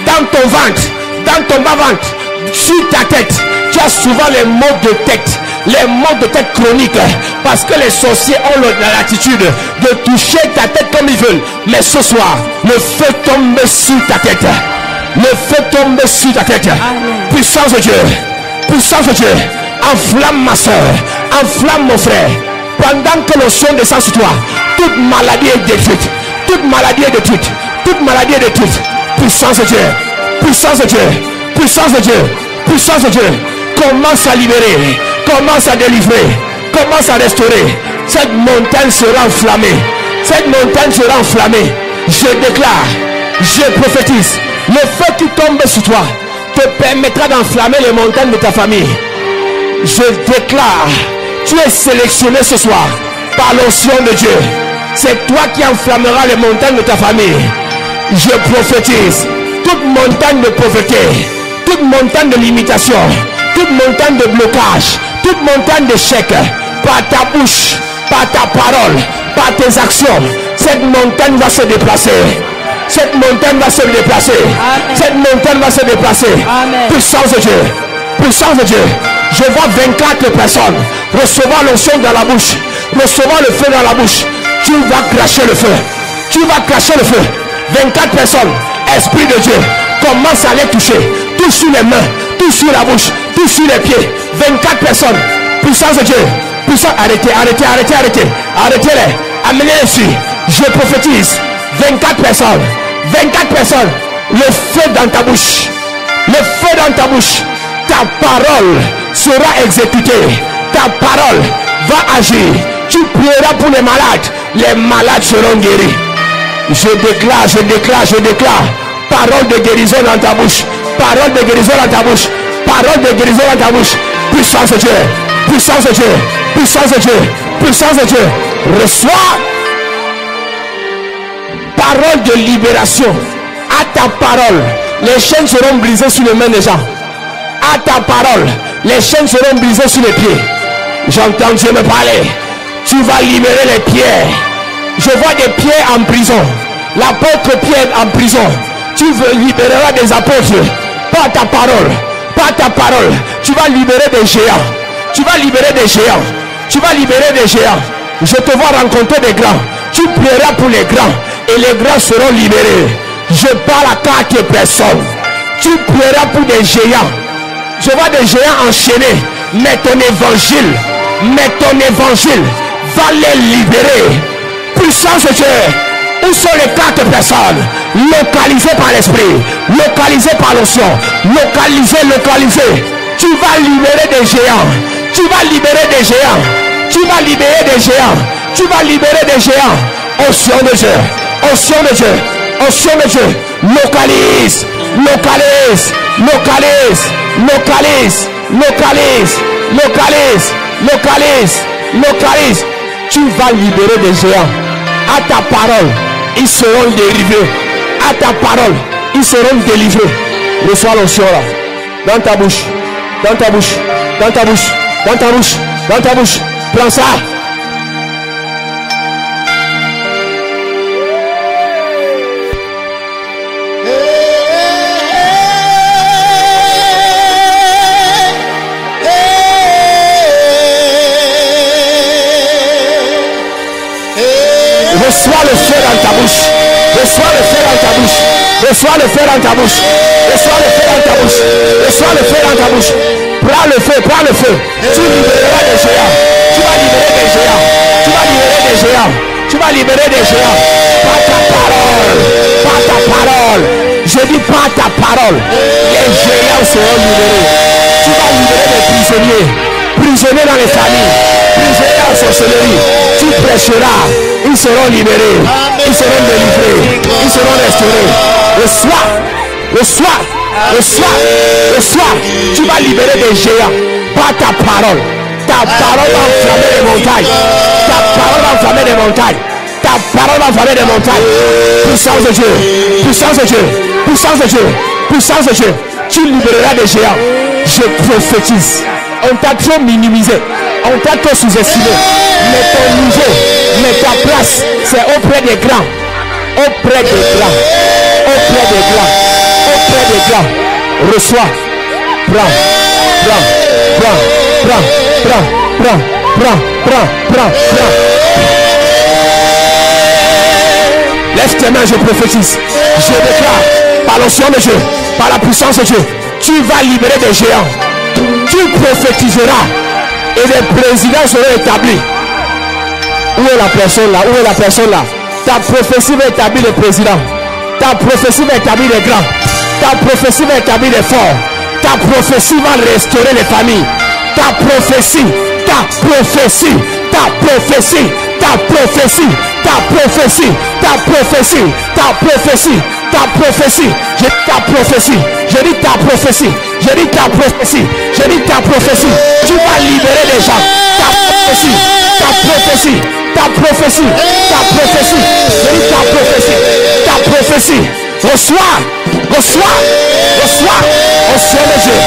Dans ton ventre, dans ton bas-ventre, sur ta tête, tu as souvent les maux de tête. Les maux de tête chroniques, parce que les sorciers ont l'attitude de toucher ta tête comme ils veulent. Mais ce soir, le feu tombe sur ta tête. Le feu tombe sur ta tête. Amen. Puissance de Dieu. Puissance de Dieu. Enflamme ma soeur. Enflamme mon frère. Pendant que le son descend sur toi, toute maladie est détruite. Toute maladie est détruite. Toute maladie est détruite. Puissance de Dieu. Puissance de Dieu. Puissance de Dieu. Puissance de Dieu. Commence à libérer. Commence à délivrer. Commence à restaurer. Cette montagne sera enflammée. Cette montagne sera enflammée. Je déclare, je prophétise, le feu qui tombe sur toi te permettra d'enflammer les montagnes de ta famille. Je déclare, tu es sélectionné ce soir par l'onction de Dieu. C'est toi qui enflammeras les montagnes de ta famille. Je prophétise, toute montagne de pauvreté, toute montagne de limitation, toute montagne de blocage, toute montagne d'échec, par ta bouche, par ta parole, par tes actions, cette montagne va se déplacer. Cette montagne va se déplacer. Amen. Cette montagne va se déplacer. Amen. Puissance de Dieu. Puissance de Dieu. Je vois 24 personnes recevoir l'onction dans la bouche. Recevoir le feu dans la bouche. Tu vas cracher le feu. Tu vas cracher le feu. 24 personnes. Esprit de Dieu. Commence à les toucher. Touche sur les mains. Touche sur la bouche. Touche sur les pieds. 24 personnes. Puissance de Dieu. Puissance. Arrêtez, arrêtez, arrêtez, arrêtez. Arrêtez-les. Amenez-les ici. Je prophétise 24 personnes. 24 personnes. Le feu dans ta bouche. Le feu dans ta bouche. Ta parole sera exécutée. Ta parole va agir. Tu prieras pour les malades. Les malades seront guéris. Je déclare. Parole de guérison dans ta bouche. Parole de guérison dans ta bouche. Parole de guérison dans ta bouche. Puissance de Dieu. Puissance de Dieu. Puissance de Dieu. Puissance de Dieu. Reçois. Parole de libération. À ta parole, les chaînes seront brisées sur les mains des gens. À ta parole, les chaînes seront brisées sur les pieds. J'entends Dieu me parler. Tu vas libérer les pierres. Je vois des pierres en prison. L'apôtre Pierre en prison. Tu libéreras des apôtres. Par ta parole. Par ta parole. Tu vas libérer des géants. Tu vas libérer des géants. Tu vas libérer des géants. Je te vois rencontrer des grands. Tu prieras pour les grands. Et les grands seront libérés. Je parle à 4 personnes. Tu prieras pour des géants. Je vois des géants enchaînés. Mais ton évangile va les libérer. Puissance de Dieu. Où sont les 4 personnes localisées par l'esprit, localisées par l'onction, localisées. Tu vas libérer des géants. Tu vas libérer des géants. Tu vas libérer des géants. Tu vas libérer des géants. Onction de Dieu. Onction de Dieu. Onction de Dieu. Localise. Tu vas libérer des géants. À ta parole, ils seront dérivés. À ta parole, ils seront délivrés. Reçois l'onction là. Dans ta bouche. Dans ta bouche. Dans ta bouche. Dans ta bouche. Dans ta bouche. Prends ça. Reçois le feu dans ta bouche. Reçois le feu dans ta bouche. Reçois le feu dans ta bouche. Reçois le feu dans ta bouche. Reçois le feu dans ta bouche. Prends le feu, prends le feu. Tu libéreras des géants. Tu vas libérer des géants. Tu vas libérer des géants. Tu vas libérer des géants. Par ta parole. Par ta parole. Je dis par ta parole. Les géants seront libérés. Tu vas libérer des prisonniers. Prisonniers dans les familles. Prisonniers en sorcellerie. Tu prêcheras. Ils seront libérés. Ils seront délivrés. Ils seront restaurés. Reçois. Tu vas libérer des géants par ta parole. Ta parole va enflammer les montagnes. Ta parole va enflammer les montagnes. Ta parole va enflammer les montagnes. Puissance de Dieu. Puissance de Dieu. Puissance de Dieu. Puissance de Dieu. Tu libéreras des géants. Je prophétise. On t'a trop minimisé. On t'a trop sous-estimé. Mais ton niveau, mais ta place, c'est auprès des grands. Auprès des grands. Auprès des grands. Auprès des grands. Reçois. Prends. Lève tes mains, je prophétise. Je déclare, par l'onction de Dieu, par la puissance de Dieu, tu vas libérer des géants. Tu prophétiseras et les présidents seront établis. Où est la personne là? Où est la personne là? Ta prophétie va établir les présidents. Ta prophétie va établir les grands. Ta prophétie va établir les forts. Ta prophétie va restaurer les familles. Ta prophétie. Je dis ta prophétie. Tu vas libérer les gens. Ta prophétie. Je dis ta prophétie. Reçois. Onction de Dieu.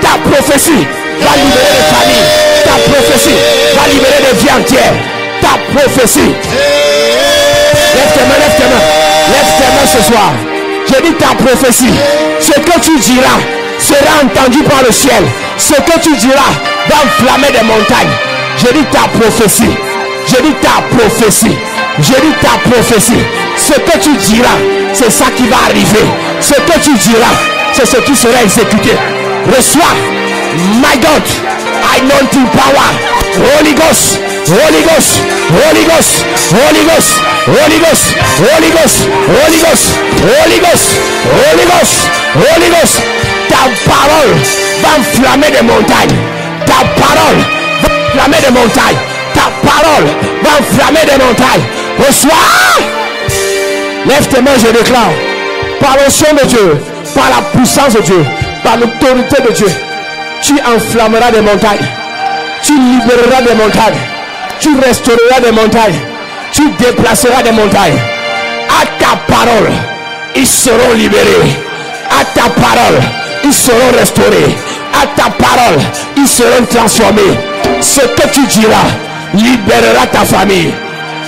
Ta prophétie va libérer les familles. Ta prophétie va libérer les vies entières. Ta prophétie. Lève tes mains ce soir. Je dis ta prophétie. Ce que tu diras sera entendu par le ciel. Ce que tu diras va enflammer des montagnes. Je dis ta prophétie. Ce que tu diras, c'est ça qui va arriver. Ce que tu diras, c'est ce qui sera exécuté. Reçois. My God, anointing power. Holy Ghost. Holy Ghost, Holy Ghost, Holy Ghost, Holy Ghost, Holy Ghost, Holy Ghost, Holy Ghost, Holy Ghost. Ta parole va enflammer des montagnes. Ta parole va enflammer des montagnes. Ta parole va enflammer des montagnes. Reçois. Lève tes mains, je déclare. Par l'onction de Dieu, par la puissance de Dieu, par l'autorité de Dieu, tu enflammeras des montagnes. Tu libéreras des montagnes. Tu restaureras des montagnes. Tu déplaceras des montagnes. À ta parole, ils seront libérés. À ta parole, ils seront restaurés. À ta parole, ils seront transformés. Ce que tu diras libérera ta famille.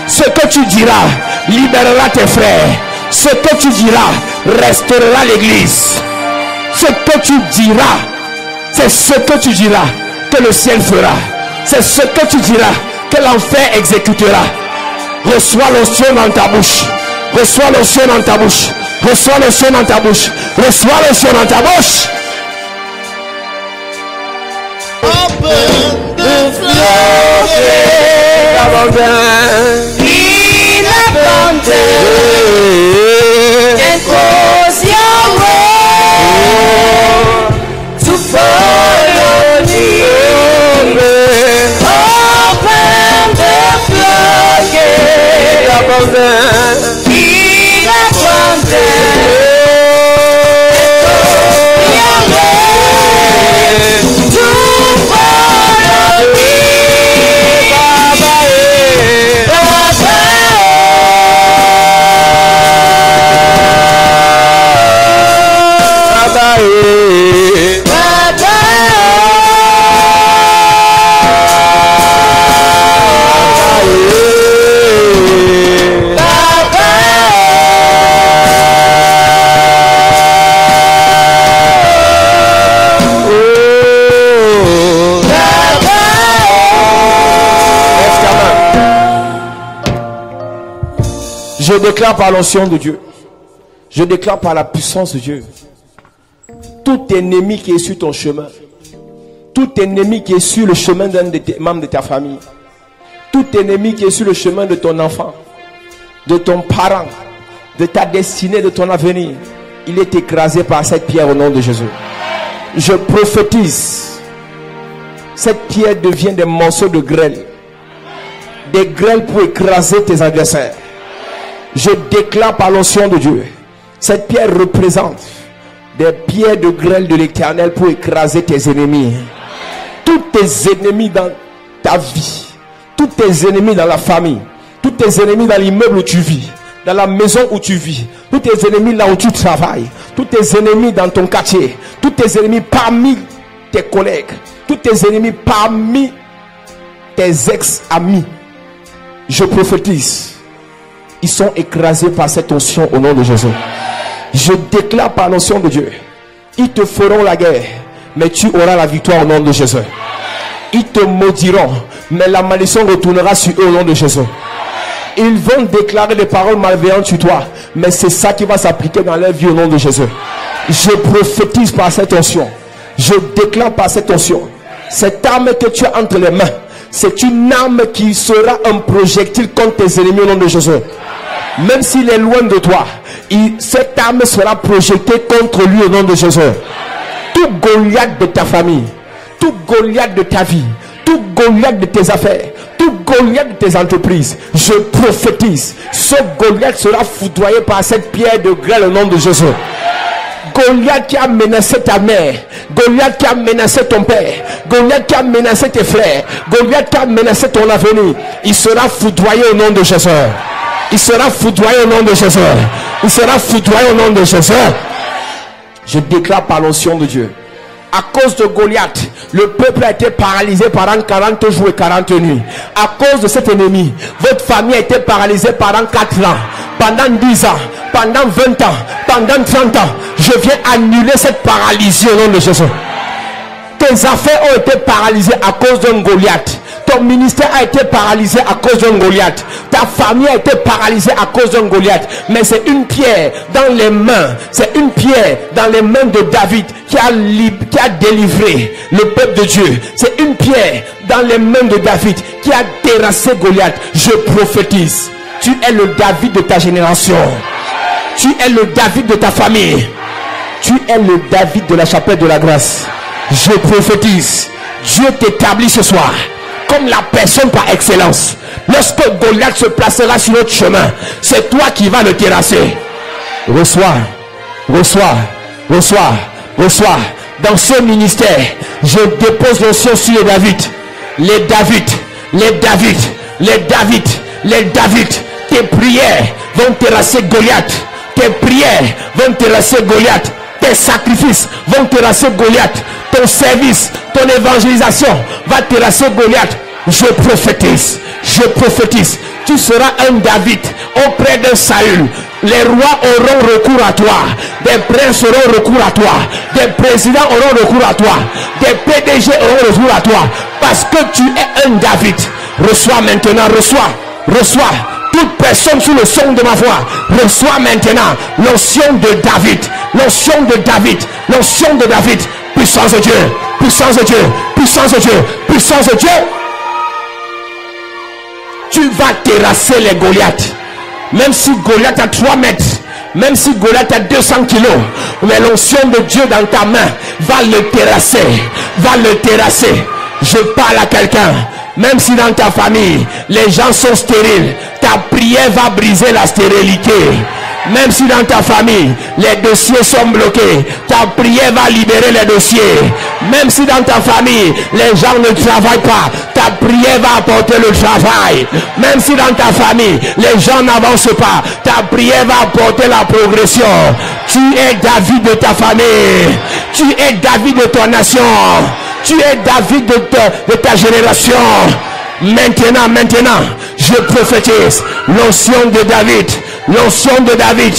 Ce que tu diras libérera tes frères. Ce que tu diras restaurera l'église. Ce que tu diras, c'est ce que tu diras que le ciel fera. C'est ce que tu diras que l'enfer exécutera. Reçois l'onction dans ta bouche. Reçois l'onction dans ta bouche. Reçois l'onction dans ta bouche. Reçois l'onction dans ta bouche. Open the floodgates. In abundance. And cause your way to follow me. Open the floodgates. In abundance. Je déclare par l'onction de Dieu, je déclare par la puissance de Dieu, tout ennemi qui est sur ton chemin, tout ennemi qui est sur le chemin d'un de tes membres de ta famille, tout ennemi qui est sur le chemin de ton enfant, de ton parent, de ta destinée, de ton avenir, il est écrasé par cette pierre au nom de Jésus. Je prophétise, cette pierre devient des morceaux de grêle, des grêles pour écraser tes adversaires. Je déclare par l'onction de Dieu, cette pierre représente des pierres de grêle de l'Éternel pour écraser tes ennemis. Tous tes ennemis dans ta vie, tous tes ennemis dans la famille, tous tes ennemis dans l'immeuble où tu vis, dans la maison où tu vis, tous tes ennemis là où tu travailles, tous tes ennemis dans ton quartier, tous tes ennemis parmi tes collègues, tous tes ennemis parmi tes ex-amis. Je prophétise, ils sont écrasés par cette onction au nom de Jésus. Je déclare par l'onction de Dieu, ils te feront la guerre, mais tu auras la victoire au nom de Jésus. Ils te maudiront, mais la malédiction retournera sur eux au nom de Jésus. Ils vont déclarer des paroles malveillantes sur toi, mais c'est ça qui va s'appliquer dans leur vie au nom de Jésus. Je prophétise par cette onction, je déclare par cette onction, cette arme que tu as entre les mains, c'est une arme qui sera un projectile contre tes ennemis au nom de Jésus. Même s'il est loin de toi, cette arme sera projetée contre lui au nom de Jésus. Tout Goliath de ta famille, tout Goliath de ta vie, tout Goliath de tes affaires, tout Goliath de tes entreprises, je prophétise, ce Goliath sera foudroyé par cette pierre de grêle au nom de Jésus. Goliath qui a menacé ta mère, Goliath qui a menacé ton père, Goliath qui a menacé tes frères, Goliath qui a menacé ton avenir, il sera foudroyé au nom de Jésus. Il sera foudroyé au nom de Jésus. Il sera foudroyé au nom de Jésus. Je déclare par l'onction de Dieu, à cause de Goliath, le peuple a été paralysé pendant 40 jours et 40 nuits. À cause de cet ennemi, votre famille a été paralysée pendant 4 ans, pendant 10 ans, pendant 20 ans, pendant 30 ans. Je viens annuler cette paralysie au nom de Jésus. Tes affaires ont été paralysées à cause d'un Goliath. Ton ministère a été paralysé à cause d'un Goliath. Ta famille a été paralysée à cause d'un Goliath. Mais c'est une pierre dans les mains. C'est une pierre dans les mains de David qui a délivré le peuple de Dieu. C'est une pierre dans les mains de David qui a terrassé Goliath. Je prophétise. Tu es le David de ta génération. Tu es le David de ta famille. Tu es le David de la chapelle de la grâce. Je prophétise. Dieu t'établit ce soir comme la personne par excellence. Lorsque Goliath se placera sur notre chemin, c'est toi qui vas le terrasser. Reçois, reçois, reçois, reçois. Dans ce ministère, je dépose l'onction sur les David. Les David, les David, les David, les David. Tes prières vont terrasser Goliath. Tes prières vont terrasser Goliath. Tes sacrifices vont terrasser Goliath. Ton service, ton évangélisation va terrasser Goliath. Je prophétise. Je prophétise. Tu seras un David auprès d'un Saül. Les rois auront recours à toi. Des princes auront recours à toi. Des présidents auront recours à toi. Des PDG auront recours à toi. Parce que tu es un David. Reçois maintenant. Reçois. Reçois. Toute personne sous le son de ma voix reçoit maintenant l'onction de David. L'onction de David. L'onction de David. Puissance de Dieu. Puissance de Dieu. Puissance de Dieu. Puissance de Dieu. Tu vas terrasser les Goliaths. Même si Goliath a 3 mètres. Même si Goliath a 200 kilos. Mais l'onction de Dieu dans ta main va le terrasser. Va le terrasser. Je parle à quelqu'un. Même si dans ta famille, les gens sont stériles, ta prière va briser la stérilité. Même si dans ta famille, les dossiers sont bloqués, ta prière va libérer les dossiers. Même si dans ta famille, les gens ne travaillent pas, ta prière va apporter le travail. Même si dans ta famille, les gens n'avancent pas, ta prière va apporter la progression. Tu es David de ta famille. Tu es David de ta nation. Tu es David de ta génération. Maintenant, je prophétise l'onction de David. L'onction de David,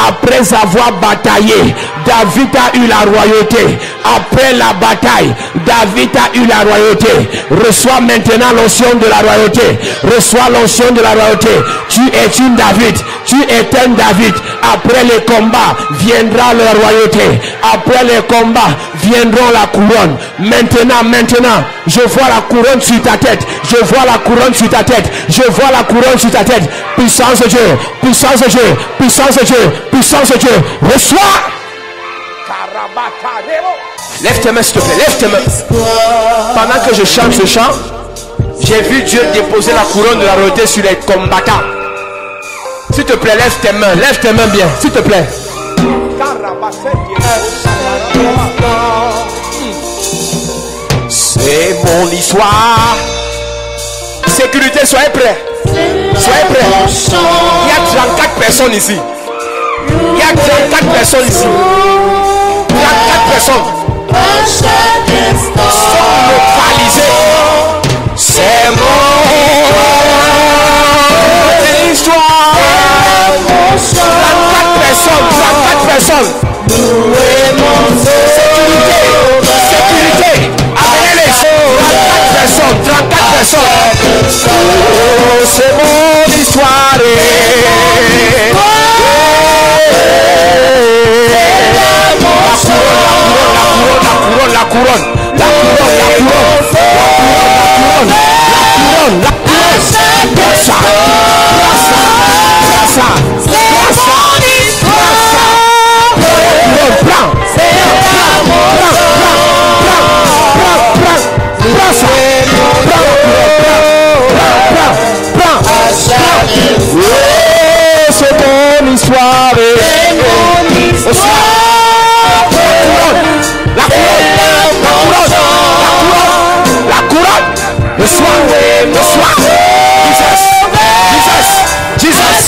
après avoir bataillé, David a eu la royauté. Après la bataille, David a eu la royauté. Reçois maintenant l'onction de la royauté. Reçois l'onction de la royauté. Tu es une David. Tu es un David. Après les combats, viendra la royauté. Après les combats, viendront la couronne. Maintenant, je vois la couronne sur ta tête. Je vois la couronne sur ta tête. Je vois la couronne sur ta tête. Puissance de Dieu. Puissance de Dieu. Puissance de Dieu. Puissance de Dieu. Reçois. Lève tes mains s'il te plaît. Lève tes mains. Pendant que je chante ce chant, j'ai vu Dieu déposer la couronne de la royauté sur les combattants. S'il te plaît, lève tes mains. Lève tes mains bien. S'il te plaît. C'est mon histoire. Sécurité, soyez prêts. Soyez prêts. Il y a 34 personnes ici. Il y a 34 personnes ici. 34 personnes sont localisées. C'est mon histoire. 34 personnes. Sécurité. Amenez-les. 34 personnes. Oh, c'est mon histoire. La couronne. C'est mon histoire. La couronne. Le soir. Jesus.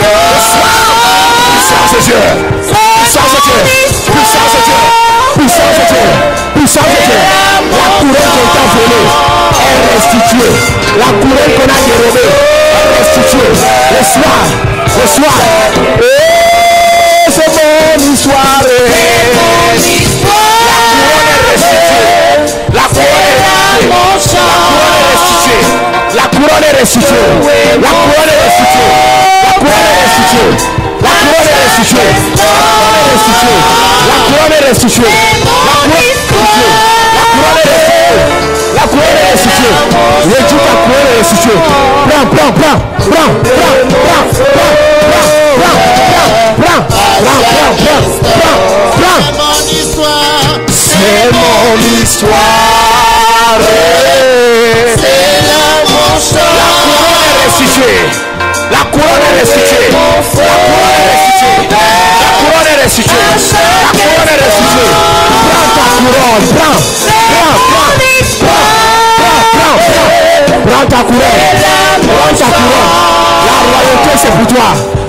Le soir. Puissance de Dieu. La couronne qui est envolée est restituée. La couronne qu'on a dérobée est restituée. Le soir. C'est mon histoire. La couronne est restituée. restituée. La couronne est restituée. La couronne est restituée. La couronne est restituée. La couronne est restituée. La couronne est restituée. La couronne est restituée. Je dis ta couronne est restituée. Prends. C'est mon histoire. C'est là mon chant. La couronne est restituée. La couronne est restituée. La couronne est restituée. La couronne est restituée. Prends ta couronne. Prends ta couronne. La royauté c'est pour toi.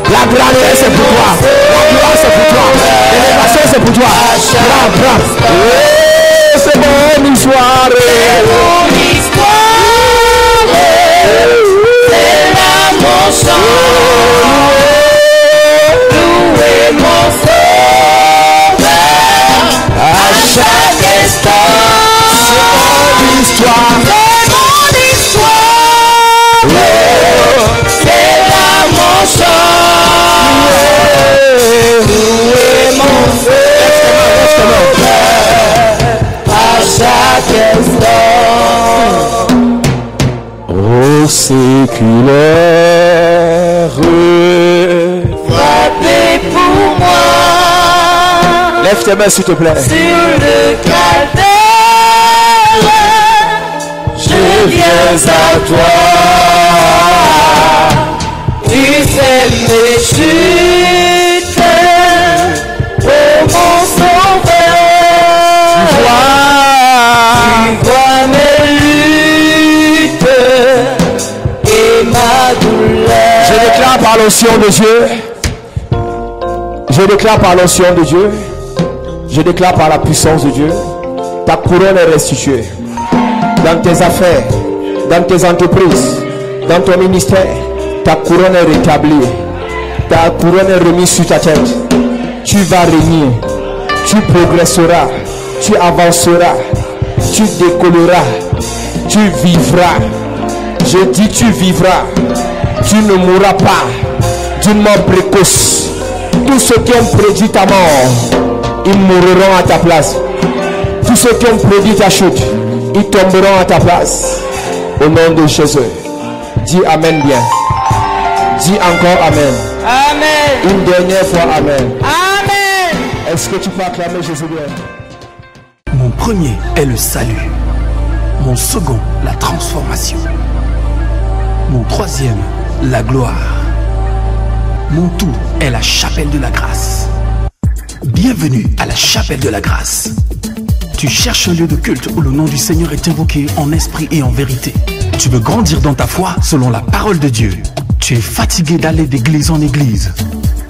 La grandeur c'est pour toi. La gloire c'est pour toi. L'élévation c'est pour toi. Prends. C'est mon histoire. C'est là mon chant. Louez mon sauveur à chaque instant. C'est mon histoire. C'est là mon chant. Louez mon sauveur à chaque instant. Ô séculaire, frappez pour moi. Lève tes mains s'il te plaît. Sur le calvaire, je viens à toi. Tu fais mes chutes, oh mon sauveur. Tu vois mes luttes et ma douleur. Je déclare par l'onction de Dieu. Je déclare par l'onction de Dieu. Je déclare par la puissance de Dieu. Ta couronne est restituée. Dans tes affaires, dans tes entreprises, dans ton ministère, ta couronne est rétablie. Ta couronne est remise sur ta tête. Tu vas régner. Tu progresseras. Tu avanceras. Tu décolleras. Tu vivras. Je dis tu vivras. Tu ne mourras pas d'une mort précoce. Tous ceux qui ont prédit ta mort, ils mourront à ta place. Tous ceux qui ont prédit ta chute, ils tomberont à ta place. Au nom de Jésus. Dis Amen bien. Dis encore Amen. Amen. Une dernière fois Amen. Amen. Est-ce que tu peux acclamer Jésus bien? Mon premier est le salut. Mon second, la transformation. Mon troisième, la gloire. Mon tout est la chapelle de la grâce. Bienvenue à la chapelle de la grâce. Tu cherches un lieu de culte où le nom du Seigneur est invoqué en esprit et en vérité. Tu veux grandir dans ta foi selon la parole de Dieu. Tu es fatigué d'aller d'église en église.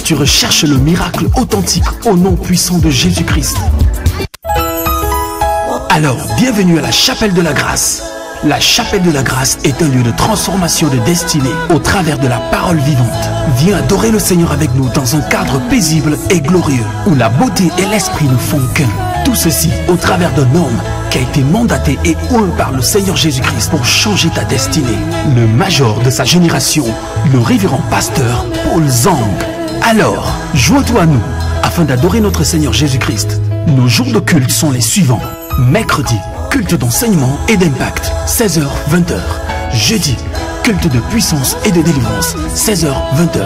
Tu recherches le miracle authentique au nom puissant de Jésus-Christ. Alors, bienvenue à la chapelle de la grâce. La chapelle de la grâce est un lieu de transformation de destinée au travers de la parole vivante. Viens adorer le Seigneur avec nous dans un cadre paisible et glorieux où la beauté et l'esprit ne font qu'un. Tout ceci au travers d'un homme qui a été mandaté et oint par le Seigneur Jésus-Christ pour changer ta destinée. Le major de sa génération, le révérend pasteur Paul Zang. Alors, joins-toi à nous afin d'adorer notre Seigneur Jésus-Christ. Nos jours de culte sont les suivants. Mercredi, culte d'enseignement et d'impact, 16h-20h. Jeudi, culte de puissance et de délivrance, 16h-20h.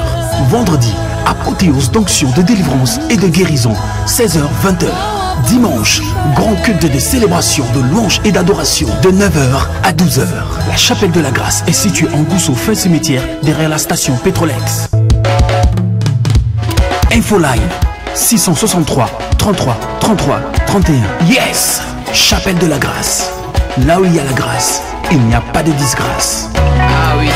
Vendredi, apothéose d'onction de délivrance et de guérison, 16h-20h. Dimanche, grand culte de célébration, de louange et d'adoration, de 9h à 12h. La chapelle de la grâce est située en Gousseau, fin cimetière, derrière la station Pétrolex. Infoline 663 33 33 31. Yes! Chapelle de la grâce. Là où il y a la grâce, il n'y a pas de disgrâce. Ah oui.